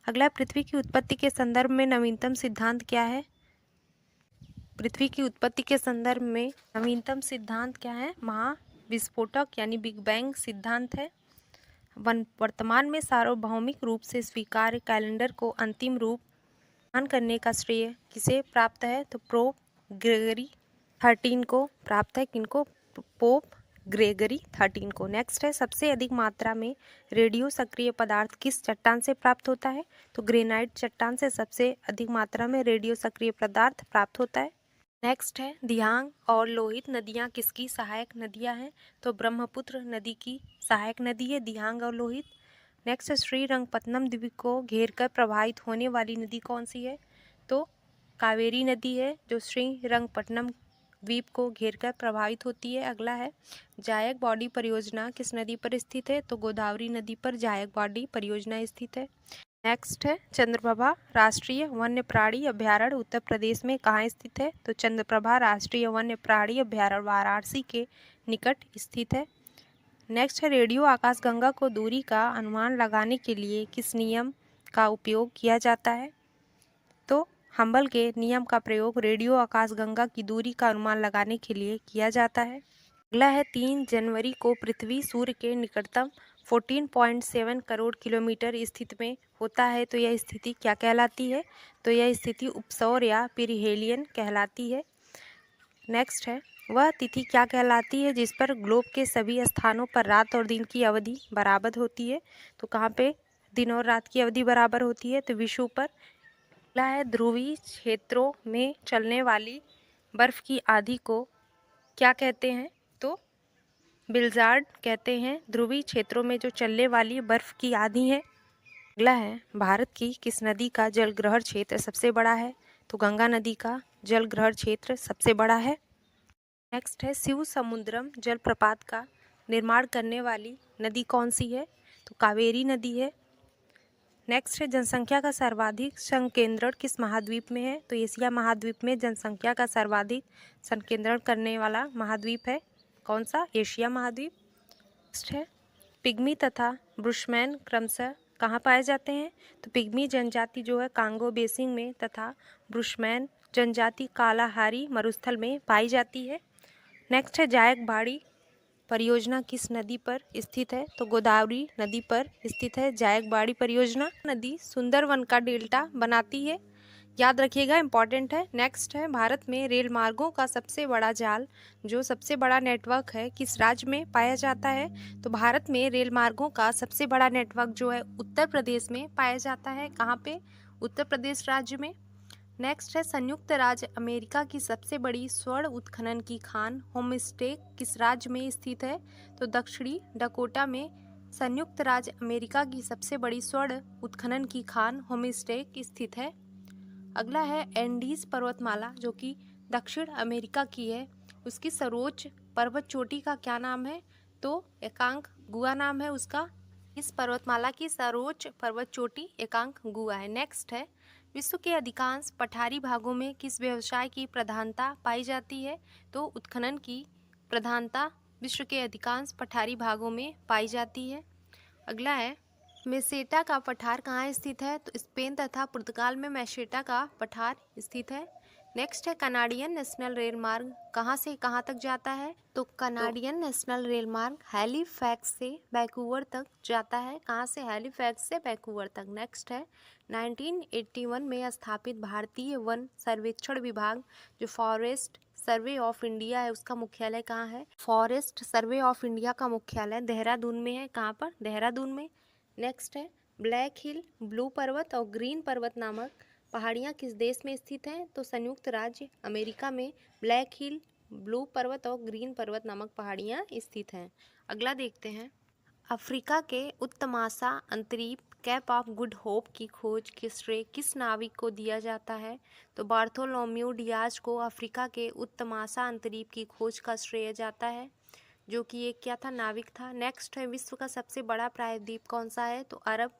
अगला, पृथ्वी की उत्पत्ति के संदर्भ में नवीनतम सिद्धांत क्या है? पृथ्वी की उत्पत्ति के संदर्भ में नवीनतम सिद्धांत क्या है? महाविस्फोटक यानी बिग बैंग सिद्धांत है। वर्तमान में सार्वभौमिक रूप से स्वीकार्य कैलेंडर को अंतिम रूप प्रदान करने का श्रेय किसे प्राप्त है? तो पोप ग्रेगरी 13 को प्राप्त है। किनको? पोप ग्रेगरी 13 को। नेक्स्ट है, सबसे अधिक मात्रा में रेडियो सक्रिय पदार्थ किस चट्टान से प्राप्त होता है? तो ग्रेनाइट चट्टान से सबसे अधिक मात्रा में रेडियो सक्रिय पदार्थ प्राप्त होता है। नेक्स्ट है, दियांग और लोहित नदियाँ किसकी सहायक नदियाँ हैं? तो ब्रह्मपुत्र नदी की सहायक नदी है दियांग और लोहित। नेक्स्ट, श्रीरंगपत्तनम द्वीप को घेरकर प्रवाहित होने वाली नदी कौन सी है? तो कावेरी नदी है जो श्रीरंगपत्तनम द्वीप को घेरकर प्रवाहित होती है। अगला है, जायक बॉडी परियोजना किस नदी पर स्थित है? तो गोदावरी नदी पर जायक बॉडी परियोजना स्थित है। नेक्स्ट है, चंद्रप्रभा राष्ट्रीय वन्य प्राणी अभ्यारण्य उत्तर प्रदेश में कहाँ स्थित है? तो चंद्रप्रभा राष्ट्रीय वन्य प्राणी अभ्यारण्य वाराणसी के निकट स्थित है। नेक्स्ट है, रेडियो आकाशगंगा को दूरी का अनुमान लगाने के लिए किस नियम का उपयोग किया जाता है? तो हम्बल के नियम का प्रयोग रेडियो आकाशगंगा की दूरी का अनुमान लगाने के लिए किया जाता है। अगला है, 3 जनवरी को पृथ्वी सूर्य के निकटतम 14.7 करोड़ किलोमीटर स्थिति में होता है। तो यह स्थिति क्या कहलाती है? तो यह स्थिति उपसौर या पेरिहेलियन कहलाती है। नेक्स्ट है, वह तिथि क्या कहलाती है जिस पर ग्लोब के सभी स्थानों पर रात और दिन की अवधि बराबर होती है? तो कहाँ पे दिन और रात की अवधि बराबर होती है? तो विषुव पर। अगला है, ध्रुवीय क्षेत्रों में चलने वाली बर्फ की आंधी को क्या कहते हैं? तो बिल्जार्ड कहते हैं ध्रुवीय क्षेत्रों में जो चलने वाली बर्फ की आंधी है। अगला है, भारत की किस नदी का जलग्रहण क्षेत्र सबसे बड़ा है? तो गंगा नदी का जलग्रहण क्षेत्र सबसे बड़ा है। नेक्स्ट है, शिव समुद्रम जलप्रपात का निर्माण करने वाली नदी कौन सी है? तो कावेरी नदी है। नेक्स्ट है, जनसंख्या का सर्वाधिक संकेंद्रण किस महाद्वीप में है? तो एशिया महाद्वीप में जनसंख्या का सर्वाधिक संकेंद्रण करने वाला महाद्वीप है कौन सा? एशिया महाद्वीप। नेक्स्ट है, पिग्मी तथा बुशमैन क्रमशः कहाँ पाए जाते हैं? तो पिग्मी जनजाति जो है कांगो बेसिन में तथा बुशमैन जनजाति कालाहारी मरुस्थल में पाई जाती है। नेक्स्ट है, जायक बाड़ी परियोजना किस नदी पर स्थित है? तो गोदावरी नदी पर स्थित है जायक बाड़ी परियोजना। नदी सुंदरवन का डेल्टा बनाती है, याद रखिएगा, इंपॉर्टेंट है। नेक्स्ट है, भारत में रेल मार्गों का सबसे बड़ा जाल जो सबसे बड़ा नेटवर्क है किस राज्य में पाया जाता है? तो भारत में रेल मार्गों का सबसे बड़ा नेटवर्क जो है उत्तर प्रदेश में पाया जाता है। कहाँ पे? उत्तर प्रदेश राज्य में। नेक्स्ट है, संयुक्त राज्य अमेरिका की सबसे बड़ी स्वर्ण उत्खनन की खान होमस्टे किस राज्य में स्थित है? तो दक्षिणी डकोटा में संयुक्त राज्य अमेरिका की सबसे बड़ी स्वर्ण उत्खनन की खान होमस्टे स्थित है। अगला है, एंडीज पर्वतमाला जो कि दक्षिण अमेरिका की है, उसकी सर्वोच्च पर्वत चोटी का क्या नाम है? तो एकांकगुआ नाम है उसका। इस पर्वतमाला की सर्वोच्च पर्वत चोटी एकांकगुआ है। नेक्स्ट है, विश्व के अधिकांश पठारी भागों में किस व्यवसाय की प्रधानता पाई जाती है? तो उत्खनन की प्रधानता विश्व के अधिकांश पठारी भागों में पाई जाती है। अगला है, मेसेटा का पठार कहाँ स्थित है? तो स्पेन तथा पुर्तगाल में मेसेटा का पठार स्थित है। नेक्स्ट है कनाडियन नेशनल रेल मार्ग कहाँ से कहाँ तक जाता है? तो कनाडियन नेशनल रेल मार्ग हैलीफैक्स से वैंकूवर तक जाता है। कहाँ से? हैलीफैक्स से वैंकूवर तक। नेक्स्ट है 1981 में स्थापित भारतीय वन सर्वेक्षण विभाग जो फॉरेस्ट सर्वे ऑफ इंडिया है उसका मुख्यालय कहाँ है? फॉरेस्ट सर्वे ऑफ इंडिया का मुख्यालय देहरादून में है। कहाँ पर? देहरादून में। नेक्स्ट है ब्लैक हिल, ब्लू पर्वत और ग्रीन पर्वत नामक पहाड़ियाँ किस देश में स्थित हैं? तो संयुक्त राज्य अमेरिका में ब्लैक हिल, ब्लू पर्वत और ग्रीन पर्वत नामक पहाड़ियाँ स्थित हैं। अगला देखते हैं, अफ्रीका के उत्तमाशा अंतरीप कैप ऑफ गुड होप की खोज की श्रेय किस नाविक को दिया जाता है? तो बार्थोलोम्यू डियाज को अफ्रीका के उत्तमाशा अंतरीप की खोज का श्रेय जाता है, जो कि एक क्या था? नाविक था। नेक्स्ट है विश्व का सबसे बड़ा प्रायद्वीप कौन सा है? तो अरब,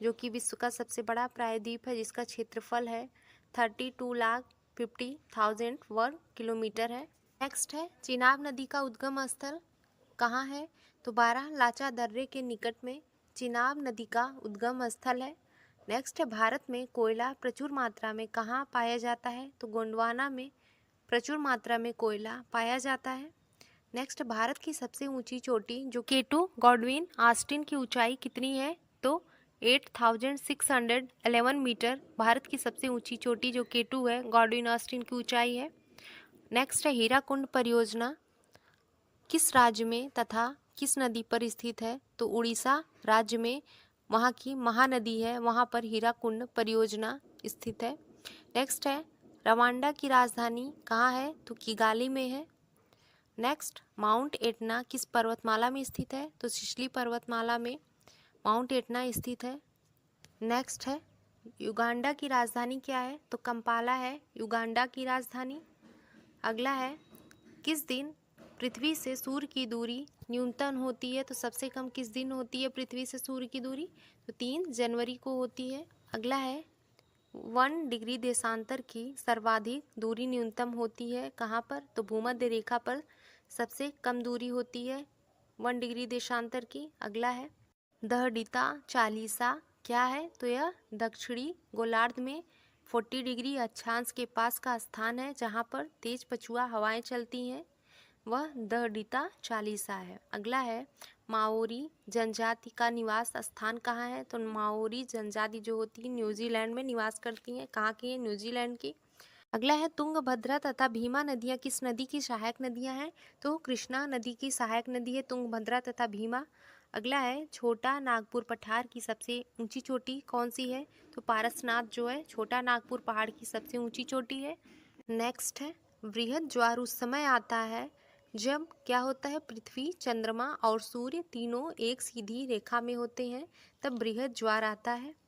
जो कि विश्व का सबसे बड़ा प्रायद्वीप है जिसका क्षेत्रफल है 32,50,000 वर्ग किलोमीटर है। नेक्स्ट है चिनाब नदी का उद्गम स्थल कहाँ है? तो बारालाचा दर्रे के निकट में चिनाब नदी का उद्गम स्थल है। नेक्स्ट है भारत में कोयला प्रचुर मात्रा में कहाँ पाया जाता है? तो गोंडवाना में प्रचुर मात्रा में कोयला पाया जाता है। नेक्स्ट भारत की सबसे ऊंची चोटी जो केटू गॉडविन ऑस्टिन की ऊंचाई कितनी है? तो 8,611 मीटर भारत की सबसे ऊंची चोटी जो केटू है गॉडविन ऑस्टिन की ऊंचाई है। नेक्स्ट है हीराकुंड परियोजना किस राज्य में तथा किस नदी पर स्थित है? तो उड़ीसा राज्य में वहाँ की महानदी है, वहाँ पर हीराकुंड परियोजना स्थित है। नेक्स्ट है रवांडा की राजधानी कहाँ है? तो किगाली में है। नेक्स्ट माउंट एटना किस पर्वतमाला में स्थित है? तो सिसली पर्वतमाला में माउंट एटना स्थित है। नेक्स्ट है युगांडा की राजधानी क्या है? तो कंपाला है युगांडा की राजधानी। अगला है किस दिन पृथ्वी से सूर्य की दूरी न्यूनतम होती है? तो सबसे कम किस दिन होती है पृथ्वी से सूर्य की दूरी? तो 3 जनवरी को होती है। अगला है 1 डिग्री देशांतर की सर्वाधिक दूरी न्यूनतम होती है कहाँ पर? तो भूमध्य रेखा पर सबसे कम दूरी होती है 1 डिग्री देशांतर की। अगला है दहडिता चालीसा क्या है? तो यह दक्षिणी गोलार्ध में 40 डिग्री अक्षांश के पास का स्थान है जहाँ पर तेज पछुआ हवाएं चलती हैं, वह दहडिता चालीसा है। अगला है माओरी जनजाति का निवास स्थान कहाँ है? तो माओरी जनजाति जो होती है न्यूजीलैंड में निवास करती हैं। कहाँ की है? न्यूजीलैंड की। अगला है तुंगभद्रा तथा भीमा नदियाँ किस नदी की सहायक नदियाँ हैं? तो कृष्णा नदी की सहायक नदी है तुंगभद्रा तथा भीमा। अगला है छोटा नागपुर पठार की सबसे ऊंची चोटी कौन सी है? तो पारसनाथ जो है छोटा नागपुर पहाड़ की सबसे ऊंची चोटी है। नेक्स्ट है वृहद ज्वार उस समय आता है जब क्या होता है? पृथ्वी, चंद्रमा और सूर्य तीनों एक सीधी रेखा में होते हैं, तब बृहद ज्वार आता है।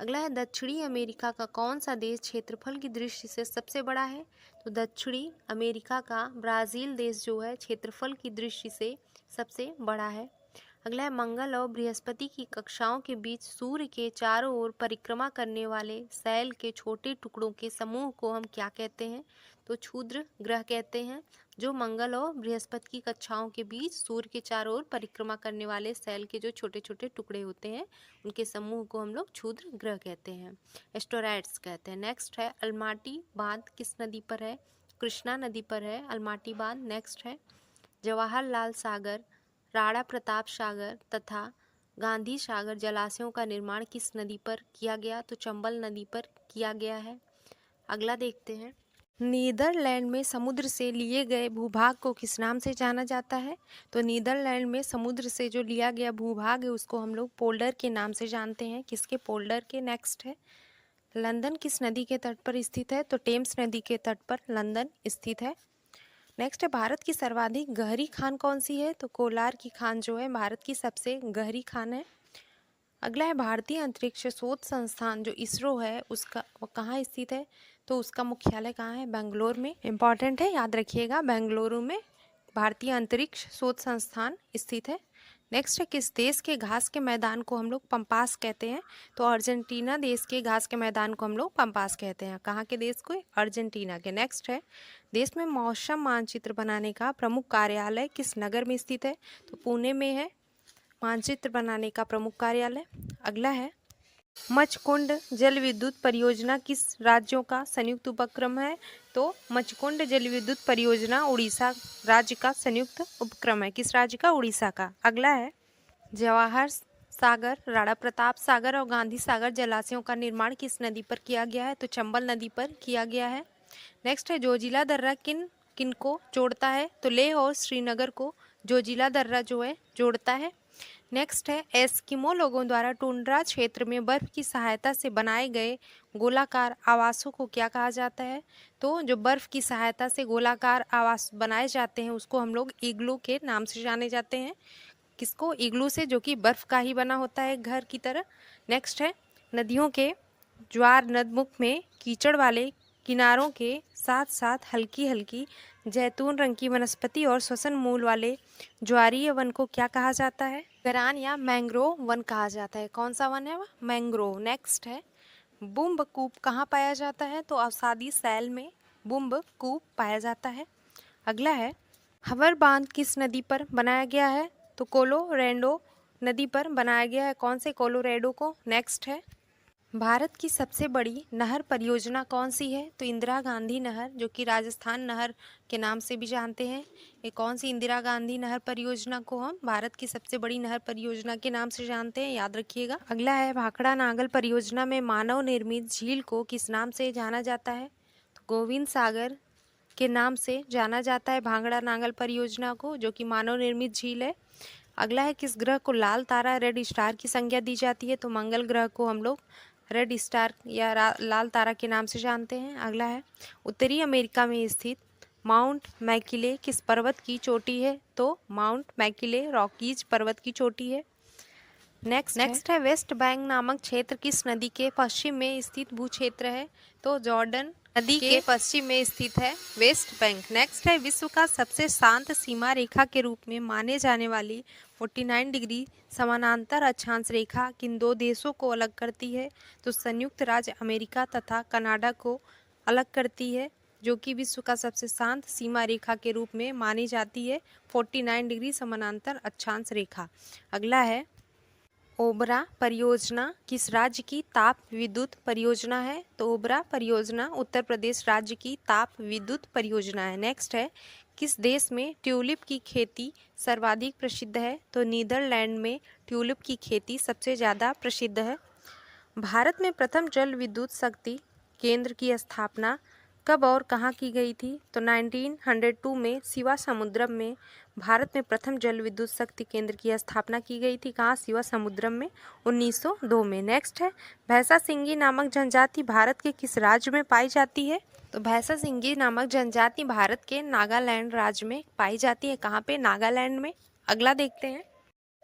अगला है दक्षिणी अमेरिका का कौन सा देश क्षेत्रफल की दृष्टि से सबसे बड़ा है? तो दक्षिणी अमेरिका का ब्राज़ील देश जो है क्षेत्रफल की दृष्टि से सबसे बड़ा है। अगला है मंगल और बृहस्पति की कक्षाओं के बीच सूर्य के चारों ओर परिक्रमा करने वाले शैल के छोटे टुकड़ों के समूह को हम क्या कहते हैं? तो क्षुद्र ग्रह कहते हैं। जो मंगल और बृहस्पति की कक्षाओं के बीच सूर्य के चारों ओर परिक्रमा करने वाले शैल के जो छोटे छोटे टुकड़े होते हैं उनके समूह को हम लोग क्षुद्र ग्रह कहते हैं, एस्टेरॉइड्स कहते हैं। नेक्स्ट है अलमाटी बांध किस नदी पर है? कृष्णा नदी पर है अलमाटी बांध। नेक्स्ट है जवाहरलाल सागर, राणा प्रताप सागर तथा गांधी सागर जलाशयों का निर्माण किस नदी पर किया गया? तो चंबल नदी पर किया गया है। अगला देखते हैं नीदरलैंड में समुद्र से लिए गए भूभाग को किस नाम से जाना जाता है? तो नीदरलैंड में समुद्र से जो लिया गया भूभाग है उसको हम लोग पोल्डर के नाम से जानते हैं। किसके? पोल्डर के। नेक्स्ट है लंदन किस नदी के तट पर स्थित है? तो टेम्स नदी के तट पर लंदन स्थित है। नेक्स्ट है भारत की सर्वाधिक गहरी खान कौन सी है? तो कोलार की खान जो है भारत की सबसे गहरी खान है। अगला है भारतीय अंतरिक्ष शोध संस्थान जो इसरो है उसका कहाँ स्थित है? तो उसका मुख्यालय कहाँ है? बेंगलोर में। इम्पॉर्टेंट है, याद रखिएगा, बेंगलुरु में भारतीय अंतरिक्ष शोध संस्थान स्थित है। नेक्स्ट है किस देश के घास के मैदान को हम लोग पंपास कहते हैं? तो अर्जेंटीना देश के घास के मैदान को हम लोग पंपास कहते हैं। कहाँ के देश को? अर्जेंटीना के। नेक्स्ट है देश में मौसम मानचित्र बनाने का प्रमुख कार्यालय किस नगर में स्थित है? तो पुणे में है। मानचित्र बनाने का प्रमुख कार्यालय। अगला है मचकुंड जल विद्युत परियोजना किस राज्यों का संयुक्त उपक्रम है? तो मचकुंड जल विद्युत परियोजना उड़ीसा राज्य का संयुक्त उपक्रम है। किस राज्य का? उड़ीसा का। अगला है जवाहर सागर, राणा प्रताप सागर और गांधी सागर जलाशयों का निर्माण किस नदी पर किया गया है? तो चंबल नदी पर किया गया है। नेक्स्ट है जोजिला दर्रा किन को जोड़ता है? तो लेह और श्रीनगर को जोजिला दर्रा जो है जोड़ता है। नेक्स्ट है एस्किमो लोगों द्वारा टुंड्रा क्षेत्र में बर्फ की सहायता से बनाए गए गोलाकार आवासों को क्या कहा जाता है? तो जो बर्फ की सहायता से गोलाकार आवास बनाए जाते हैं उसको हम लोग इग्लू के नाम से जाने जाते हैं। किसको? इग्लू से, जो कि बर्फ का ही बना होता है घर की तरह। नेक्स्ट है नदियों के ज्वार नदमुख में कीचड़ वाले किनारों के साथ साथ हल्की हल्की जैतून रंग की वनस्पति और श्वसन मूल वाले ज्वारीय वन को क्या कहा जाता है? गरान या मैंग्रोव वन कहा जाता है। कौन सा वन है वह? मैंग्रोव। नेक्स्ट है बुम्ब कूप कहाँ पाया जाता है? तो अवसादी सैल में बुम्ब कूप पाया जाता है। अगला है हवर बांध किस नदी पर बनाया गया है? तो कोलोरेडो नदी पर बनाया गया है। कौन से कोलोरेडो को? नेक्स्ट है भारत की सबसे बड़ी नहर परियोजना कौन सी है? तो इंदिरा गांधी नहर, जो कि राजस्थान नहर के नाम से भी जानते हैं। ये कौन सी इंदिरा गांधी नहर परियोजना को हम भारत की सबसे बड़ी नहर परियोजना के नाम से जानते हैं, याद रखिएगा। अगला है भाखड़ा नागल परियोजना में मानव निर्मित झील को किस नाम से जाना जाता है? तो गोविंद सागर के नाम से जाना जाता है भांगड़ा नागल परियोजना को, जो कि मानव निर्मित झील है। अगला है किस ग्रह को लाल तारा रेड स्टार की संज्ञा दी जाती है? तो मंगल ग्रह को हम लोग रेड स्टार या लाल तारा के नाम से जानते हैं। अगला है उत्तरी अमेरिका में स्थित माउंट मैकिले किस पर्वत की चोटी है? तो माउंट मैकिले रॉकीज पर्वत की चोटी है। नेक्स्ट है वेस्ट बैंक नामक क्षेत्र किस नदी के पश्चिम में स्थित भू क्षेत्र है? तो जॉर्डन नदी के पश्चिम में स्थित है वेस्ट बैंक। नेक्स्ट है विश्व का सबसे शांत सीमा रेखा के रूप में माने जाने वाली 49 डिग्री समानांतर अक्षांश रेखा किन दो देशों को अलग करती है? तो संयुक्त राज्य अमेरिका तथा कनाडा को अलग करती है, जो कि विश्व का सबसे शांत सीमा रेखा के रूप में मानी जाती है 49 डिग्री समानांतर अक्षांश रेखा। अगला है ओबरा परियोजना किस राज्य की ताप विद्युत परियोजना है? तो ओबरा परियोजना उत्तर प्रदेश राज्य की ताप विद्युत परियोजना है। नेक्स्ट है किस देश में ट्यूलिप की खेती सर्वाधिक प्रसिद्ध है? तो नीदरलैंड में ट्यूलिप की खेती सबसे ज़्यादा प्रसिद्ध है। भारत में प्रथम जल विद्युत शक्ति केंद्र की स्थापना कब और कहाँ की गई थी? तो 1902 में शिवा समुद्रम में भारत में प्रथम जल विद्युत शक्ति केंद्र की स्थापना की गई थी। कहाँ? शिवा समुद्रम में 1902 में। नेक्स्ट है भैंसा सिंगी नामक जनजाति भारत के किस राज्य में पाई जाती है? तो भैंसा सिंगी नामक जनजाति भारत के नागालैंड राज्य में पाई जाती है। कहाँ पे? नागालैंड में। अगला देखते हैं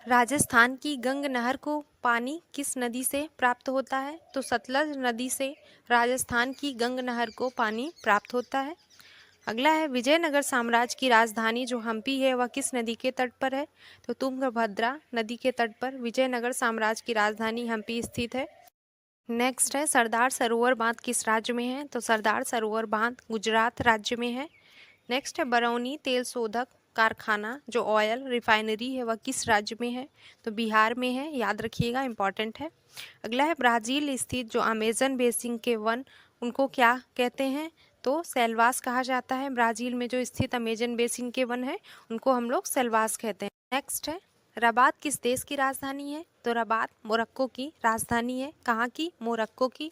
राजस्थान की गंग नहर को पानी किस नदी से प्राप्त होता है? तो सतलज नदी से राजस्थान की गंग नहर को पानी प्राप्त होता है। अगला है विजयनगर साम्राज्य की राजधानी जो हम्पी है वह किस नदी के तट पर है? तो तुंगभद्रा नदी के तट पर विजयनगर साम्राज्य की राजधानी हम्पी स्थित है। नेक्स्ट है सरदार सरोवर बांध किस राज्य में है? तो सरदार सरोवर बांध गुजरात राज्य में है। नेक्स्ट है बरौनी तेल शोधक कारखाना जो ऑयल रिफाइनरी है वह किस राज्य में है? तो बिहार में है, याद रखिएगा, इंपॉर्टेंट है। अगला है ब्राज़ील स्थित जो अमेजन बेसिन के वन उनको क्या कहते हैं? तो सेल्वास कहा जाता है। ब्राज़ील में जो स्थित अमेजन बेसिन के वन है उनको हम लोग सेल्वास कहते हैं। नेक्स्ट है रबात किस देश की राजधानी है? तो रबात मोरक्को की राजधानी है। कहाँ की? मोरक्को की।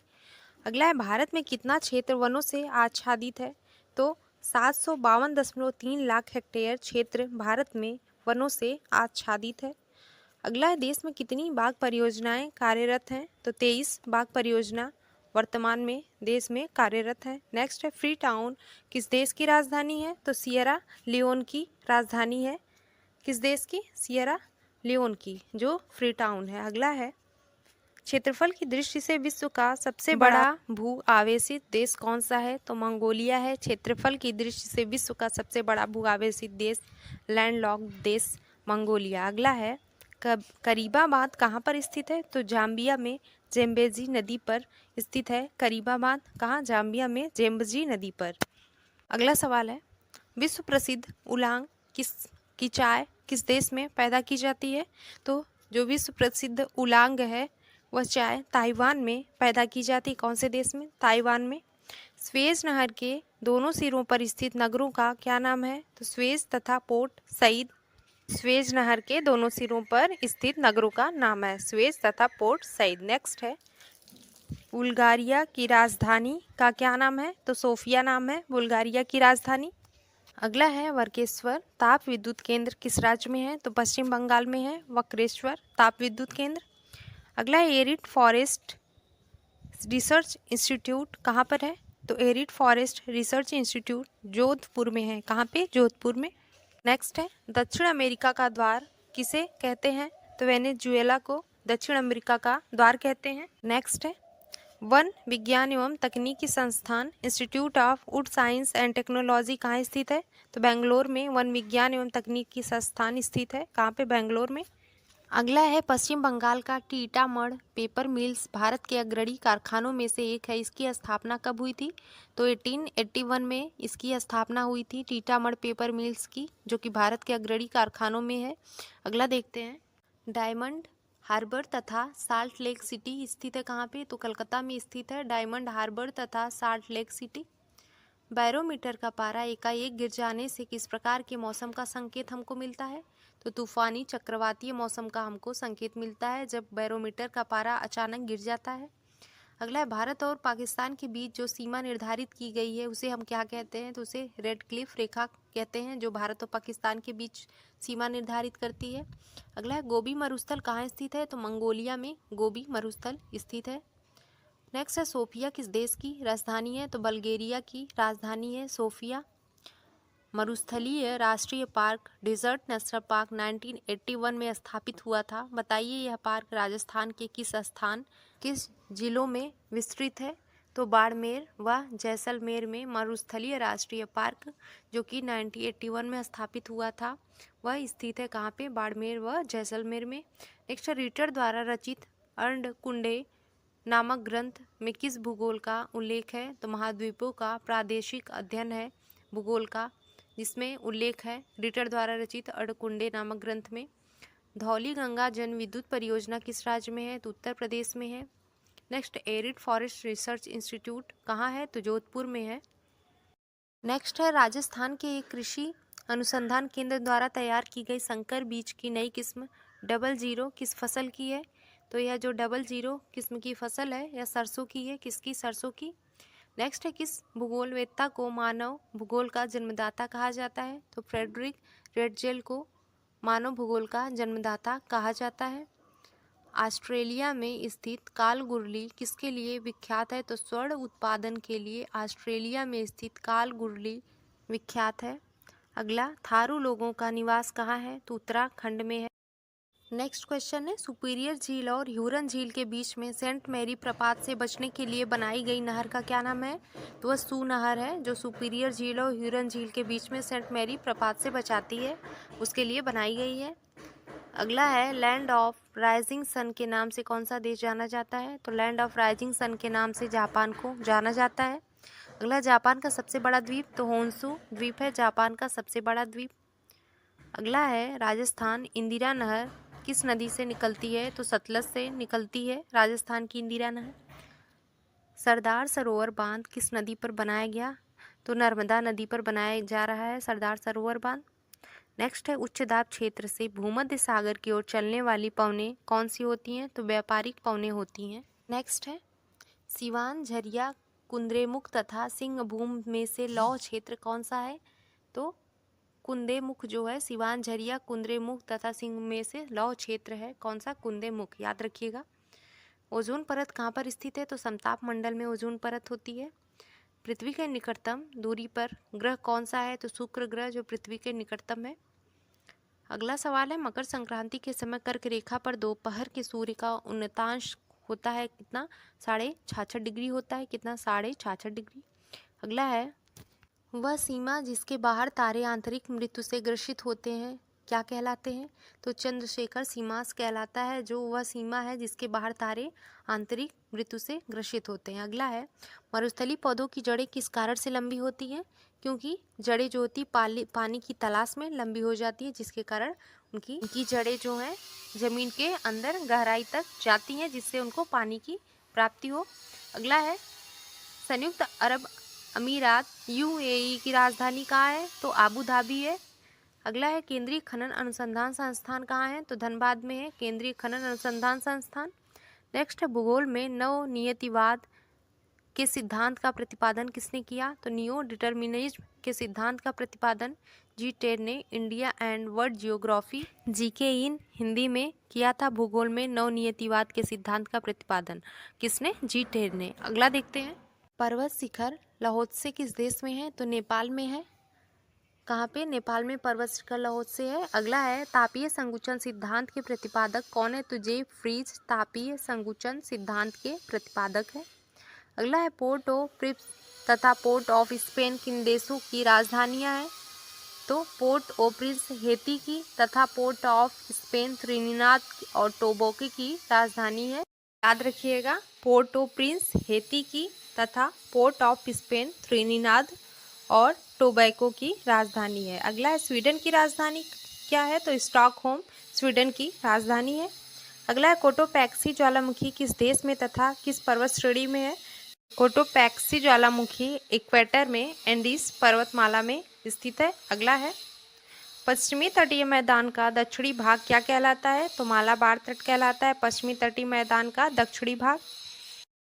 अगला है भारत में कितना क्षेत्र वनों से आच्छादित है? तो 752.3 लाख हेक्टेयर क्षेत्र भारत में वनों से आच्छादित है। अगला है देश में कितनी बाघ परियोजनाएं कार्यरत हैं? तो 23 बाघ परियोजना वर्तमान में देश में कार्यरत है। नेक्स्ट है फ्री टाउन किस देश की राजधानी है? तो सियरा लियोन की राजधानी है। किस देश की? सियरा लियोन की, जो फ्री टाउन है। अगला है क्षेत्रफल की दृष्टि से विश्व का सबसे बड़ा भू आवेशित देश कौन सा है? तो मंगोलिया है। क्षेत्रफल की दृष्टि से विश्व का सबसे बड़ा भू आवेशित देश लैंडलॉक्ड देश मंगोलिया। अगला है करीबा बांध कहाँ पर स्थित है? तो जाम्बिया में जेम्बेजी नदी पर स्थित है। करीबा बांध कहाँ? जाम्बिया में जेम्बेजी नदी पर। अगला सवाल है विश्व प्रसिद्ध उलांग की चाय किस देश में पैदा की जाती है? तो जो विश्व प्रसिद्ध उलांग है वह चाय ताइवान में पैदा की जाती है। कौन से देश में? ताइवान में। स्वेज नहर के दोनों सिरों पर स्थित नगरों का क्या नाम है? तो स्वेज तथा पोर्ट सईद। स्वेज नहर के दोनों सिरों पर स्थित नगरों का नाम है स्वेज तथा पोर्ट सईद। नेक्स्ट है, बुल्गारिया की राजधानी का क्या नाम है? तो सोफिया नाम है बुल्गारिया की राजधानी। अगला है, वक्रेश्वर ताप विद्युत केंद्र किस राज्य में है? तो पश्चिम बंगाल में है वक्रेश्वर ताप विद्युत केंद्र। अगला है, एरिड फॉरेस्ट रिसर्च इंस्टीट्यूट कहाँ पर है? तो arid forest research institute Jodhpur में है। कहाँ पे? जोधपुर में। नेक्स्ट है, दक्षिण अमेरिका का द्वार किसे कहते हैं? तो वेनेजुएला को दक्षिण अमेरिका का द्वार कहते हैं। नेक्स्ट है, वन विज्ञान एवं तकनीकी संस्थान institute of would science and technology कहाँ स्थित है? तो बेंगलोर में वन विज्ञान एवं तकनीकी संस्थान स्थित है। कहाँ पे? बेंगलोर में। अगला है, पश्चिम बंगाल का टीटामढ़ पेपर मिल्स भारत के अग्रणी कारखानों में से एक है। इसकी स्थापना कब हुई थी? तो 1881 में इसकी स्थापना हुई थी टीटामढ़ पेपर मिल्स की, जो कि भारत के अग्रणी कारखानों में है। अगला देखते हैं, डायमंड हार्बर तथा साल्ट लेक सिटी स्थित है। कहाँ पे? तो कलकत्ता में स्थित है डायमंड हार्बर तथा साल्ट लेक सिटी। बैरोमीटर का पारा एकाएक गिर जाने से किस प्रकार के मौसम का संकेत हमको मिलता है? तो तूफानी चक्रवातीय मौसम का हमको संकेत मिलता है जब बैरोमीटर का पारा अचानक गिर जाता है। अगला है, भारत और पाकिस्तान के बीच जो सीमा निर्धारित की गई है उसे हम क्या कहते हैं? तो उसे रेड क्लिफ रेखा कहते हैं, जो भारत और पाकिस्तान के बीच सीमा निर्धारित करती है। अगला है, गोबी मरुस्थल कहाँ स्थित है? तो मंगोलिया में गोबी मरुस्थल स्थित है। नेक्स्ट है, सोफिया किस देश की राजधानी है? तो बल्गेरिया की राजधानी है सोफिया। मरुस्थलीय राष्ट्रीय पार्क डेजर्ट नेशनल पार्क 1981 में स्थापित हुआ था। बताइए यह पार्क राजस्थान के किस जिलों में विस्तृत है? तो बाड़मेर व जैसलमेर में मरुस्थलीय राष्ट्रीय पार्क जो कि 1981 में स्थापित हुआ था वह स्थित है। कहाँ पे? बाड़मेर व जैसलमेर में। नेक्स्ट, रीटर द्वारा रचित अर्णकुंडे नामक ग्रंथ में किस भूगोल का उल्लेख है? तो महाद्वीपों का प्रादेशिक अध्ययन है भूगोल का, जिसमें उल्लेख है रीटर द्वारा रचित अर्णकुंडे नामक ग्रंथ में। धौली गंगा जन विद्युत परियोजना किस राज्य में है? तो उत्तर प्रदेश में है। Next, arid forest research institute कहाँ है? तो जोधपुर में है। नेक्स्ट है, राजस्थान के एक कृषि अनुसंधान केंद्र द्वारा तैयार की गई संकर बीज की नई किस्म 00 किस फसल की है? तो यह जो 00 किस्म की फसल है यह सरसों की है। किसकी? सरसों की। नेक्स्ट है, किस भूगोलवेत्ता को मानव भूगोल का जन्मदाता कहा जाता है? तो फ्रेडरिक रेडजेल को मानव भूगोल का जन्मदाता कहा जाता है। ऑस्ट्रेलिया में स्थित कालगुरली किसके लिए विख्यात है? तो स्वर्ण उत्पादन के लिए ऑस्ट्रेलिया में स्थित कालगुरली विख्यात है। अगला, थारू लोगों का निवास कहाँ है? तो उत्तराखंड में है। नेक्स्ट क्वेश्चन है, सुपीरियर झील और ह्यूरन झील के बीच में सेंट मैरी प्रपात से बचने के लिए बनाई गई नहर का क्या नाम है? तो वह सू नहर है, जो सुपीरियर झील और ह्यूरन झील के बीच में सेंट मैरी प्रपात से बचाती है, उसके लिए बनाई गई है। अगला है, लैंड ऑफ राइजिंग सन के नाम से कौन सा देश जाना जाता है? तो लैंड ऑफ राइजिंग सन के नाम से जापान को जाना जाता है। अगला, जापान का सबसे बड़ा द्वीप? तो होन्शु द्वीप है जापान का सबसे बड़ा द्वीप। अगला है, राजस्थान इंदिरा नहर किस नदी से निकलती है? तो सतलज से निकलती है राजस्थान की इंदिरा नहर। सरदार सरोवर बांध किस नदी पर बनाया गया? तो नर्मदा नदी पर बनाया जा रहा है सरदार सरोवर बांध। नेक्स्ट है, उच्च दाब क्षेत्र से भूमध्य सागर की ओर चलने वाली पवनें कौन सी होती हैं? तो व्यापारिक पवनें होती हैं। नेक्स्ट है, सिवान झरिया कुंद्रेमुख तथा सिंहभूम में से लौह क्षेत्र कौन सा है? तो कुंदेमुख जो है, सिवान झरिया कुंद्रेमुख तथा सिंह में से लौह क्षेत्र है। कौन सा? कुंदेमुख, याद रखिएगा। ओजोन परत कहाँ पर स्थित है? तो समताप मंडल में ओजोन परत होती है। पृथ्वी के निकटतम दूरी पर ग्रह कौन सा है? तो शुक्र ग्रह जो पृथ्वी के निकटतम है। अगला सवाल है, मकर संक्रांति के समय कर्क रेखा पर दोपहर के सूर्य का उन्नतांश होता है कितना? 66.5 डिग्री होता है। कितना? 66.5 डिग्री। अगला है, वह सीमा जिसके बाहर तारे आंतरिक मृत्यु से ग्रसित होते हैं क्या कहलाते हैं? तो चंद्रशेखर सीमांश कहलाता है, जो वह सीमा है जिसके बाहर तारे आंतरिक मृत्यु से ग्रसित होते हैं। अगला है, मरुस्थलीय पौधों की जड़ें किस कारण से लंबी होती हैं? क्योंकि जड़ें जो होती पानी की तलाश में लंबी हो जाती है, जिसके कारण उनकी जड़ें जो हैं ज़मीन के अंदर गहराई तक जाती हैं, जिससे उनको पानी की प्राप्ति हो। अगला है संयुक्त अरब अमीरात यूएई की राजधानी कहाँ है? तो आबू धाबी है। अगला है केंद्रीय खनन अनुसंधान संस्थान कहाँ है? तो धनबाद में है केंद्रीय खनन अनुसंधान संस्थान। नेक्स्ट है भूगोल में नवनियतिवाद के सिद्धांत का प्रतिपादन किसने किया? तो नियो डिटर्मिनिज्म के सिद्धांत का प्रतिपादन जी टेर ने India and world geography GK in Hindi में किया था। भूगोल में नवनियतिवाद के सिद्धांत का प्रतिपादन किसने? जी टेर ने। अगला देखते हैं पर्वत शिखर लाओत्से किस देश में है? तो नेपाल में है। कहाँ पे? नेपाल में पर्वत शिखर लाओत्से है। अगला है तापीय संकुचन सिद्धांत के प्रतिपादक कौन है? तो जे फ्रीज तापीय संकुचन सिद्धांत के प्रतिपादक है। अगला है पोर्ट ऑफ प्रिंस तथा पोर्ट ऑफ स्पेन किन देशों की राजधानियां हैं? तो पोर्ट ऑफ प्रिंस हेती की तथा पोर्ट ऑफ स्पेन त्रिनिदाद और टोबैगो की राजधानी है। याद रखिएगा, पोर्ट ऑफ प्रिंस हेती की तथा पोर्ट ऑफ स्पेन त्रिनिदाद और टोबैगो की राजधानी है। अगला है स्वीडन की राजधानी क्या है? तो स्टॉकहोम स्वीडन की राजधानी है। अगला है कोटोपैक्सी ज्वालामुखी किस देश में तथा किस पर्वत श्रेणी में है? कोटोपैक्सी ज्वालामुखी इक्वेटर में एंडीज पर्वतमाला में स्थित है। अगला है पश्चिमी तटीय मैदान का दक्षिणी भाग क्या कहलाता है? तो मालाबार तट कहलाता है पश्चिमी तटीय मैदान का दक्षिणी भाग।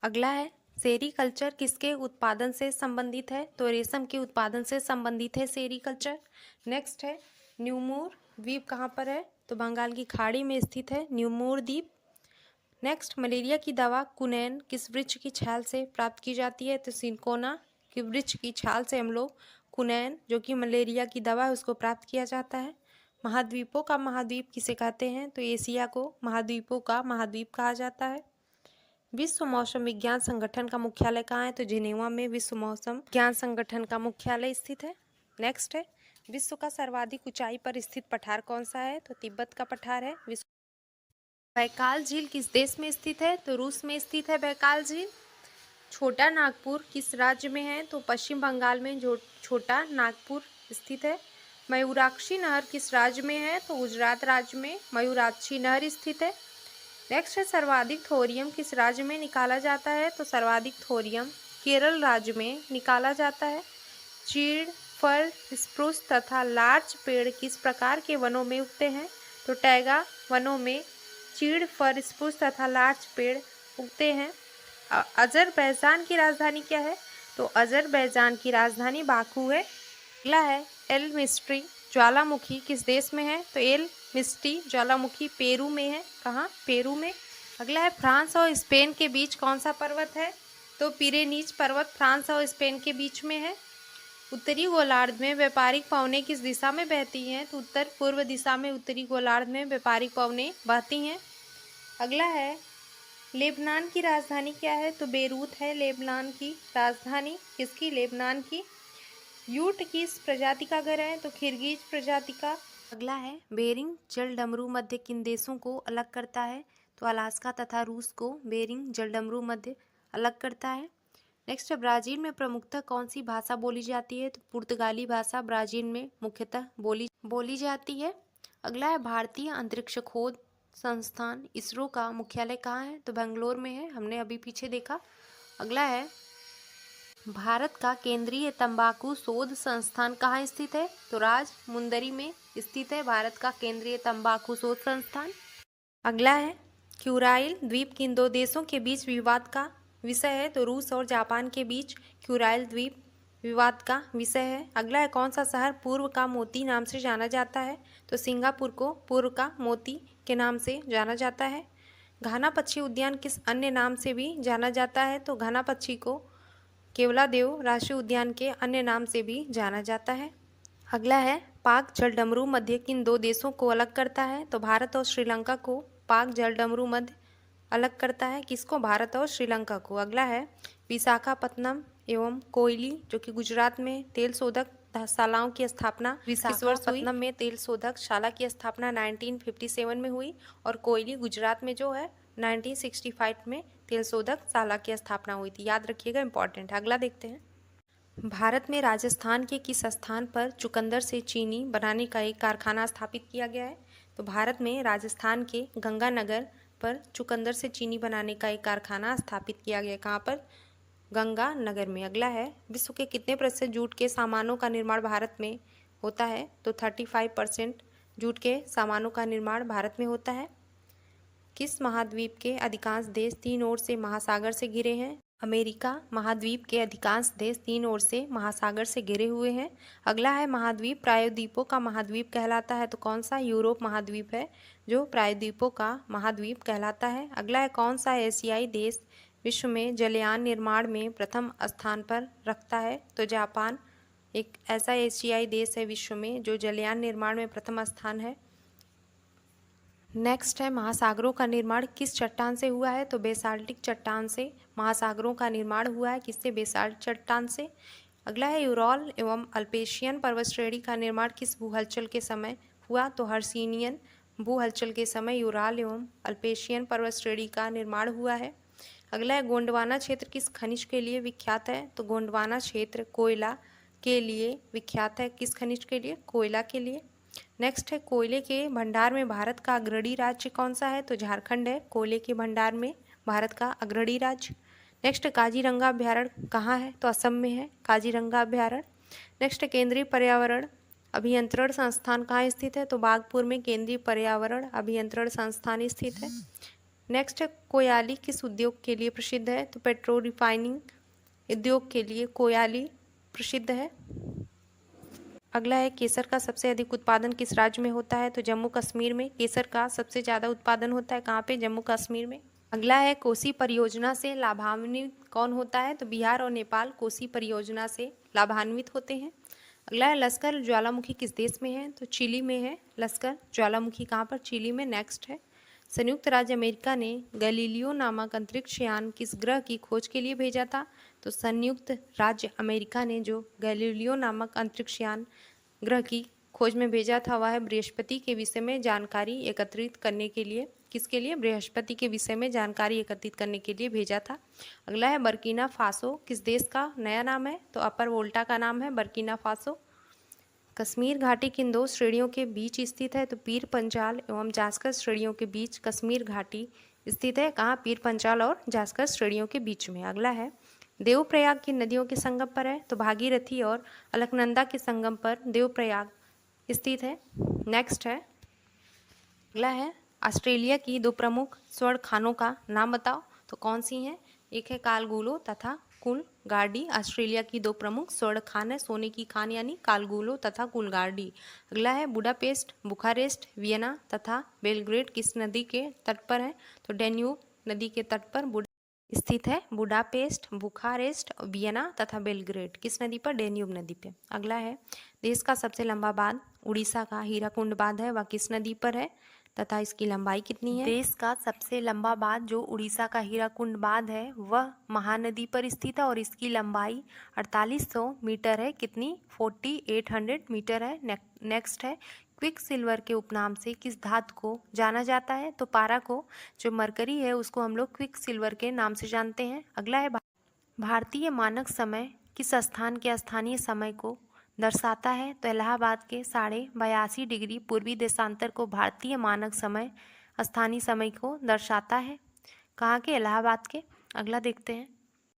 अगला है सेरीकल्चर किसके उत्पादन से संबंधित है? तो रेशम के उत्पादन से संबंधित है सेरीकल्चर। नेक्स्ट है न्यूमूर द्वीप कहाँ पर है? तो बंगाल की खाड़ी में स्थित है न्यूमूर द्वीप। नेक्स्ट मलेरिया की दवा कुनैन किस वृक्ष की छाल से प्राप्त की जाती है? तो सिंकोना के वृक्ष की छाल से हम लोग कुनैन जो कि मलेरिया की दवा है उसको प्राप्त किया जाता है। महाद्वीपों का महाद्वीप किसे कहते हैं? तो एशिया को महाद्वीपों का महाद्वीप कहा जाता है। विश्व मौसम विज्ञान संगठन का मुख्यालय कहाँ है? तो जिनेवा में विश्व मौसम विज्ञान संगठन का मुख्यालय स्थित है। नेक्स्ट है विश्व का सर्वाधिक ऊंचाई पर स्थित पठार कौन सा है? तो तिब्बत का पठार है। बैकाल झील किस देश में स्थित है? तो रूस में स्थित है बैकाल झील। छोटा नागपुर किस राज्य में है? तो पश्चिम बंगाल में जो छोटा नागपुर स्थित है। मयूराक्षी नहर किस राज्य में है? तो गुजरात राज्य में मयूराक्षी नहर स्थित है। नेक्स्ट है सर्वाधिक थोरियम किस राज्य में निकाला जाता है? तो सर्वाधिक थोरियम केरल राज्य में निकाला जाता है। चीड़, फर, स्प्रूस तथा लार्च पेड़ किस प्रकार के वनों में उगते हैं? तो टैगा वनों में चीड़, फर, स्प्रूस तथा लार्च पेड़ उगते हैं। अजरबैजान की राजधानी क्या है? तो अजरबैजान की राजधानी बाकू है। अगला है एल मिस्ट्री ज्वालामुखी किस देश में है? तो एल मिस्टी ज्वालामुखी पेरू में है। कहाँ? पेरू में। अगला है फ्रांस और स्पेन के बीच कौन सा पर्वत है? तो पिरेनीज पर्वत फ्रांस और स्पेन के बीच में है। उत्तरी गोलार्ध में व्यापारिक पवनें किस दिशा में बहती हैं? तो उत्तर पूर्व दिशा में उत्तरी गोलार्ध में व्यापारिक पवनें बहती हैं। अगला है लेबनान की राजधानी क्या है? तो बेरूत है लेबनान की राजधानी। किसकी? लेबनान की। यूट किस प्रजाति का घर है? तो खिरगिज प्रजाति का। अगला है बेरिंग जलडमरू मध्य किन देशों को अलग करता है? तो अलास्का तथा रूस को बेरिंग जलडमरू मध्य अलग करता है। नेक्स्ट है ब्राजील में प्रमुखतः कौन सी भाषा बोली जाती है? तो पुर्तगाली भाषा ब्राजील में मुख्यतः बोली जाती है। अगला है भारतीय अंतरिक्ष खोज संस्थान इसरो का मुख्यालय कहाँ है? तो बेंगलोर में है, हमने अभी पीछे देखा। अगला है भारत का केंद्रीय तंबाकू शोध संस्थान कहाँ स्थित है? तो राजमुंदरी में स्थित है भारत का केंद्रीय तंबाकू शोध संस्थान। अगला है क्यूराइल द्वीप किन दो देशों के बीच विवाद का विषय है? तो रूस और जापान के बीच क्यूराइल द्वीप विवाद का विषय है। अगला है कौन सा शहर पूर्व का मोती नाम से जाना जाता है? तो सिंगापुर को पूर्व का मोती के नाम से जाना जाता है। घाना पक्षी उद्यान किस अन्य नाम से भी जाना जाता है? तो घाना पक्षी को केवलादेव राष्ट्रीय उद्यान के अन्य नाम से भी जाना जाता है। अगला है पाक जलडमरू मध्य किन दो देशों को अलग करता है? तो भारत और श्रीलंका को पाक जलडमरू मध्य अलग करता है। किसको? भारत और श्रीलंका को। अगला है विशाखापत्तनम एवं कोयली जो कि गुजरात में तेल शोधक शालाओं की स्थापना विशाखापत्तनम में तेल शोधक शाला की स्थापना 1957 में हुई और कोयली गुजरात में जो है 1965 में तेल शोधक शाला की स्थापना हुई थी। याद रखिएगा, इंपॉर्टेंट है। अगला देखते हैं भारत में राजस्थान के किस स्थान पर चुकंदर से चीनी बनाने का एक कारखाना स्थापित किया गया है? तो भारत में राजस्थान के गंगानगर पर चुकंदर से चीनी बनाने का एक कारखाना स्थापित किया गया। कहाँ पर? गंगानगर में। अगला है, विश्व के कितने प्रतिशत जूट के सामानों का निर्माण भारत में होता है? तो 35% जूट के सामानों का निर्माण भारत में होता है। किस महाद्वीप के अधिकांश देश तीन ओर से महासागर से घिरे हैं? अमेरिका महाद्वीप के अधिकांश देश तीन ओर से महासागर से घिरे हुए हैं। अगला है, महाद्वीप प्रायद्वीपों का महाद्वीप कहलाता है, तो कौन सा? यूरोप महाद्वीप है जो प्रायद्वीपों का महाद्वीप कहलाता है। अगला है, कौन सा एशियाई देश विश्व में जलयान निर्माण में प्रथम स्थान पर रखता है? तो जापान एक ऐसा एशियाई देश है विश्व में जो जलयान निर्माण में प्रथम स्थान है। नेक्स्ट है, महासागरों का निर्माण किस चट्टान से हुआ है? तो बेसाल्टिक चट्टान से महासागरों का निर्माण हुआ है। किससे? बेसाल्ट चट्टान से। अगला है, यूरल एवं अल्पेशियन पर्वत श्रेणी का निर्माण किस भू हलचल के समय हुआ? तो हर्षियन भू हलचल के समय यूरल एवं अल्पेशियन पर्वत श्रेणी का निर्माण हुआ है। अगला है, गोंडवाना क्षेत्र किस खनिज के लिए विख्यात है? तो गोंडवाना क्षेत्र कोयला के लिए विख्यात है। किस खनिज के लिए? कोयला के लिए। नेक्स्ट है, कोयले के भंडार में भारत का अग्रणी राज्य कौन सा है? तो झारखंड है कोयले के भंडार में भारत का अग्रणी राज्य। नेक्स्ट, काजीरंगा अभ्यारण्य कहाँ है? तो असम में है काजीरंगा अभ्यारण्य। नेक्स्ट, केंद्रीय पर्यावरण अभियंत्रण संस्थान कहाँ स्थित है? तो बागपुर में केंद्रीय पर्यावरण अभियंत्रण संस्थान स्थित है। नेक्स्ट है, कोयाली किस उद्योग के लिए प्रसिद्ध है? तो पेट्रोल रिफाइनिंग उद्योग के लिए कोयाली प्रसिद्ध है। अगला है, केसर का सबसे अधिक उत्पादन किस राज्य में होता है? तो जम्मू कश्मीर में केसर का सबसे ज़्यादा उत्पादन होता है। कहाँ पे? जम्मू कश्मीर में। अगला है, कोसी परियोजना से लाभान्वित कौन होता है? तो बिहार और नेपाल कोसी परियोजना से लाभान्वित होते हैं। अगला है, लश्कर ज्वालामुखी किस देश में है? तो चिली में है लश्कर ज्वालामुखी। कहाँ पर? चिली में। नेक्स्ट है, संयुक्त राज्य अमेरिका ने गैलीलियो नामक अंतरिक्ष यान किस ग्रह की खोज के लिए भेजा था? तो संयुक्त राज्य अमेरिका ने जो गैलीलियो नामक अंतरिक्ष यान ग्रह की खोज में भेजा था वह बृहस्पति के विषय में जानकारी एकत्रित करने के लिए। किसके लिए? बृहस्पति के विषय में जानकारी एकत्रित करने के लिए भेजा था। अगला है, बर्किना फासो किस देश का नया नाम है? तो अपर वोल्टा का नाम है बर्किना फासो। कश्मीर घाटी किन दो श्रेणियों के बीच स्थित है? तो पीर पंजाल एवं जास्कर श्रेणियों के बीच कश्मीर घाटी स्थित है। कहाँ? पीर पंजाल और जास्कर श्रेणियों के बीच में। अगला है, देवप्रयाग की नदियों के संगम पर है? तो भागीरथी और अलकनंदा के संगम पर देवप्रयाग स्थित है। नेक्स्ट है, अगला है, ऑस्ट्रेलिया की दो प्रमुख स्वर्ण खानों का नाम बताओ। तो कौन सी हैं? एक है कालगुलो तथा कुलगार्डी। ऑस्ट्रेलिया की दो प्रमुख स्वर्ण खान है, सोने की खान यानी कालगुलो तथा कुलगार्डी। अगला है, बुडापेस्ट, बुखारेस्ट, वियना तथा बेलग्रेड किस नदी के तट पर है? तो डेन्यूब नदी के तट पर स्थित है बुडापेस्ट, बुखारेस्ट, वियना तथा बेलग्रेड किस नदी पर? डेन्यूब नदी पे। अगला है, देश का सबसे लंबा बांध उड़ीसा का हीराकुंड बांध है, वह किस नदी पर है तथा इसकी लंबाई कितनी है? देश का सबसे लंबा बांध जो उड़ीसा का हीराकुंड बांध है वह महानदी पर स्थित है और इसकी लंबाई 4800 मीटर है। कितनी? 4800 मीटर है। नेक्स्ट है, क्विक सिल्वर के उपनाम से किस धातु को जाना जाता है? तो पारा को। जो मरकरी है उसको हम लोग क्विक सिल्वर के नाम से जानते हैं। अगला है, भारतीय मानक समय किस स्थान के स्थानीय समय को दर्शाता है? तो इलाहाबाद के 82.5 डिग्री पूर्वी देशांतर को भारतीय मानक समय स्थानीय समय को दर्शाता है। कहाँ के? इलाहाबाद के। अगला देखते हैं,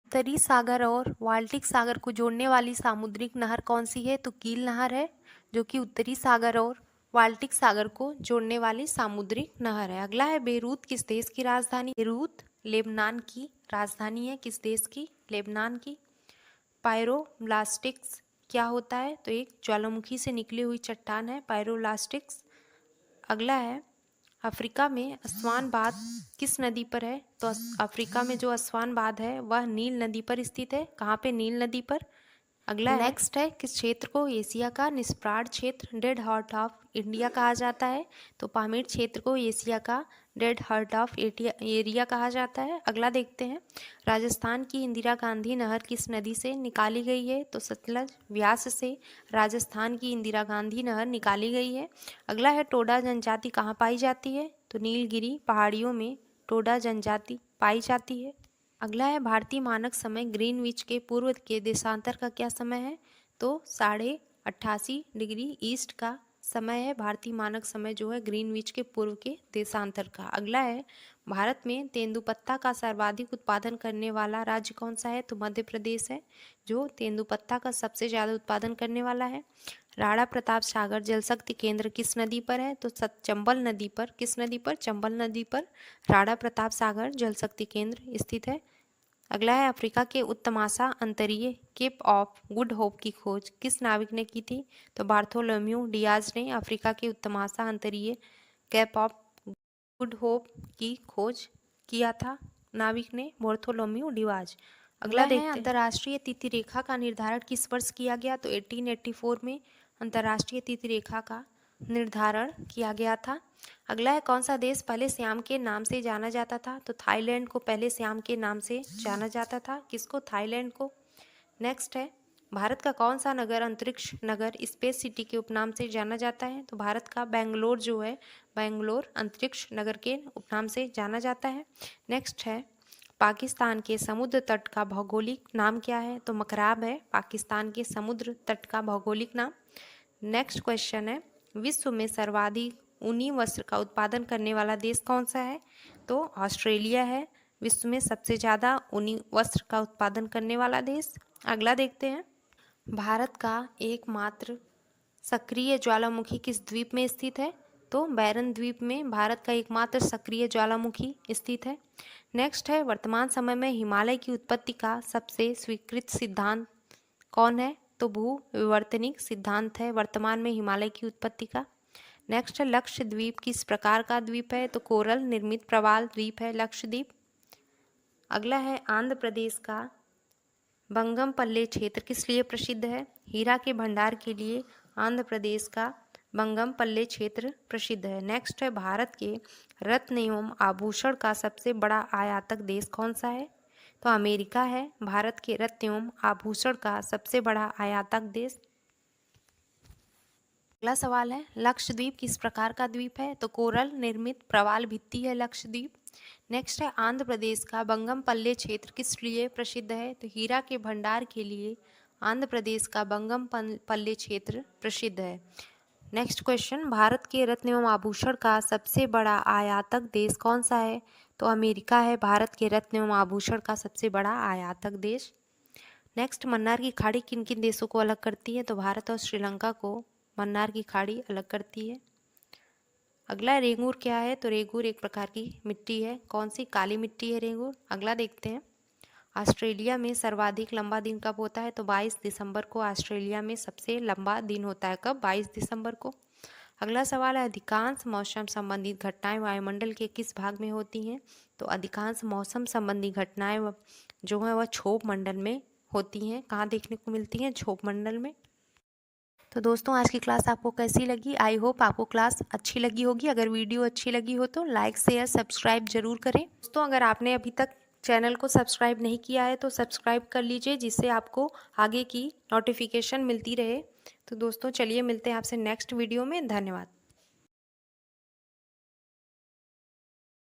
उत्तरी सागर और बाल्टिक सागर को जोड़ने वाली सामुद्रिक नहर कौन सी है? तो कील नहर है जो कि उत्तरी सागर और बाल्टिक सागर को जोड़ने वाली सामुद्रिक नहर है। अगला है, बेरूत किस देश की राजधानी? बेरूत लेबनान की राजधानी है। किस देश की? लेबनान की। पायरोब्लास्टिक्स क्या होता है? तो एक ज्वालामुखी से निकली हुई चट्टान है पायरोब्लास्टिक्स। अगला है, अफ्रीका में अस्वान बांध किस नदी पर है? तो अफ्रीका में जो अस्वान बांध है वह नील नदी पर स्थित है। कहाँ पे? नील नदी पर। अगला नेक्स्ट है, किस क्षेत्र को एशिया का निष्प्राण क्षेत्र डेड हार्ट ऑफ इंडिया कहा जाता है? तो पामीर क्षेत्र को एशिया का डेड हार्ट ऑफ एरिया कहा जाता है। अगला देखते हैं, राजस्थान की इंदिरा गांधी नहर किस नदी से निकाली गई है? तो सतलज व्यास से राजस्थान की इंदिरा गांधी नहर निकाली गई है। अगला है, टोडा जनजाति कहाँ पाई जाती है? तो नीलगिरी पहाड़ियों में टोडा जनजाति पाई जाती है। अगला है, भारतीय मानक समय ग्रीनविच के पूर्व के देशांतर का क्या समय है? तो 88.5 डिग्री ईस्ट का समय है भारतीय मानक समय जो है ग्रीनविच के पूर्व के देशांतर का। अगला है, भारत में तेंदुपत्ता का सर्वाधिक उत्पादन करने वाला राज्य कौन सा है? तो मध्य प्रदेश है जो तेंदुपत्ता का सबसे ज़्यादा उत्पादन करने वाला है। राणा प्रताप सागर जल शक्ति केंद्र किस नदी पर है? तो चंबल नदी पर। किस नदी पर? चंबल नदी पर राणा प्रताप सागर जल शक्ति केंद्र स्थित है। अगला है, अफ्रीका के उत्तमाशा अंतरीय केप ऑफ गुड होप की खोज किस नाविक ने की थी? तो बार्थोलोम्यू डियाज ने अफ्रीका के उत्तमाशा अंतरीय केप ऑफ गुड होप की खोज किया था, नाविक ने बार्थोलोम्यू डियाज। अगला देखते हैं, अंतर्राष्ट्रीय तिथि रेखा का निर्धारण किस वर्ष किया गया? तो 1884 में अंतर्राष्ट्रीय तिथि रेखा का निर्धारण किया गया था। अगला है, कौन सा देश पहले श्याम के नाम से जाना जाता था? तो थाईलैंड को पहले श्याम के नाम से जाना जाता था। किसको? थाईलैंड को। नेक्स्ट है, भारत का कौन सा नगर अंतरिक्ष नगर स्पेस सिटी के उपनाम से जाना जाता है? तो भारत का बेंगलोर जो है, बेंगलोर अंतरिक्ष नगर के उपनाम से जाना जाता है। नेक्स्ट है, पाकिस्तान के समुद्र तट का भौगोलिक नाम क्या है? तो मकराब है पाकिस्तान के समुद्र तट का भौगोलिक नाम। नेक्स्ट क्वेश्चन है, विश्व में सर्वाधिक ऊनी वस्त्र का उत्पादन करने वाला देश कौन सा है? तो ऑस्ट्रेलिया है विश्व में सबसे ज़्यादा ऊनी वस्त्र का उत्पादन करने वाला देश। अगला देखते हैं, भारत का एकमात्र सक्रिय ज्वालामुखी किस द्वीप में स्थित है? तो बैरन द्वीप में भारत का एकमात्र सक्रिय ज्वालामुखी स्थित है। नेक्स्ट है, वर्तमान समय में हिमालय की उत्पत्ति का सबसे स्वीकृत सिद्धांत कौन है? तो भू विवर्तनिक सिद्धांत है वर्तमान में हिमालय की उत्पत्ति का। नेक्स्ट है, लक्षद्वीप किस प्रकार का द्वीप है? तो कोरल निर्मित प्रवाल द्वीप है लक्षद्वीप। अगला है, आंध्र प्रदेश का बंगमपल्ले क्षेत्र किस लिए प्रसिद्ध है? हीरा के भंडार के लिए आंध्र प्रदेश का बंगमपल्ले क्षेत्र प्रसिद्ध है। नेक्स्ट है, भारत के रत्न एवं आभूषण का सबसे बड़ा आयातक देश कौन सा है? तो अमेरिका है भारत के रत्न एवं आभूषण का सबसे बड़ा आयातक देश। अगला सवाल है, लक्षद्वीप किस प्रकार का द्वीप है? तो कोरल निर्मित प्रवाल भित्ति है लक्षद्वीप। नेक्स्ट है, आंध्र प्रदेश का बंगमपल्ले क्षेत्र किस लिए प्रसिद्ध है? तो हीरा के भंडार के लिए आंध्र प्रदेश का बंगमपल्ले क्षेत्र प्रसिद्ध है। नेक्स्ट क्वेश्चन, भारत के रत्न एवं आभूषण का सबसे बड़ा आयातक देश कौन सा है? तो अमेरिका है भारत के रत्न एवं आभूषण का सबसे बड़ा आयातक देश। नेक्स्ट, मन्नार की खाड़ी किन किन देशों को अलग करती है? तो भारत और श्रीलंका को मन्नार की खाड़ी अलग करती है। अगला, रेंगूर क्या है? तो रेंगूर एक प्रकार की मिट्टी है। कौन सी? काली मिट्टी है रेंगूर। अगला देखते हैं, ऑस्ट्रेलिया में सर्वाधिक लंबा दिन कब होता है? तो 22 दिसंबर को ऑस्ट्रेलिया में सबसे लंबा दिन होता है। कब? 22 दिसंबर को। अगला सवाल है, अधिकांश मौसम संबंधित घटनाएं वायुमंडल के किस भाग में होती हैं? तो अधिकांश मौसम संबंधी घटनाएं जो है वह क्षोभ मंडल में होती हैं। कहाँ देखने को मिलती हैं? क्षोभ मंडल में। तो दोस्तों, आज की क्लास आपको कैसी लगी? आई होप आपको क्लास अच्छी लगी होगी। अगर वीडियो अच्छी लगी हो तो लाइक शेयर सब्सक्राइब जरूर करें। दोस्तों, अगर आपने अभी तक चैनल को सब्सक्राइब नहीं किया है तो सब्सक्राइब कर लीजिए, जिससे आपको आगे की नोटिफिकेशन मिलती रहे। तो दोस्तों, चलिए मिलते हैं आपसे नेक्स्ट वीडियो में। धन्यवाद।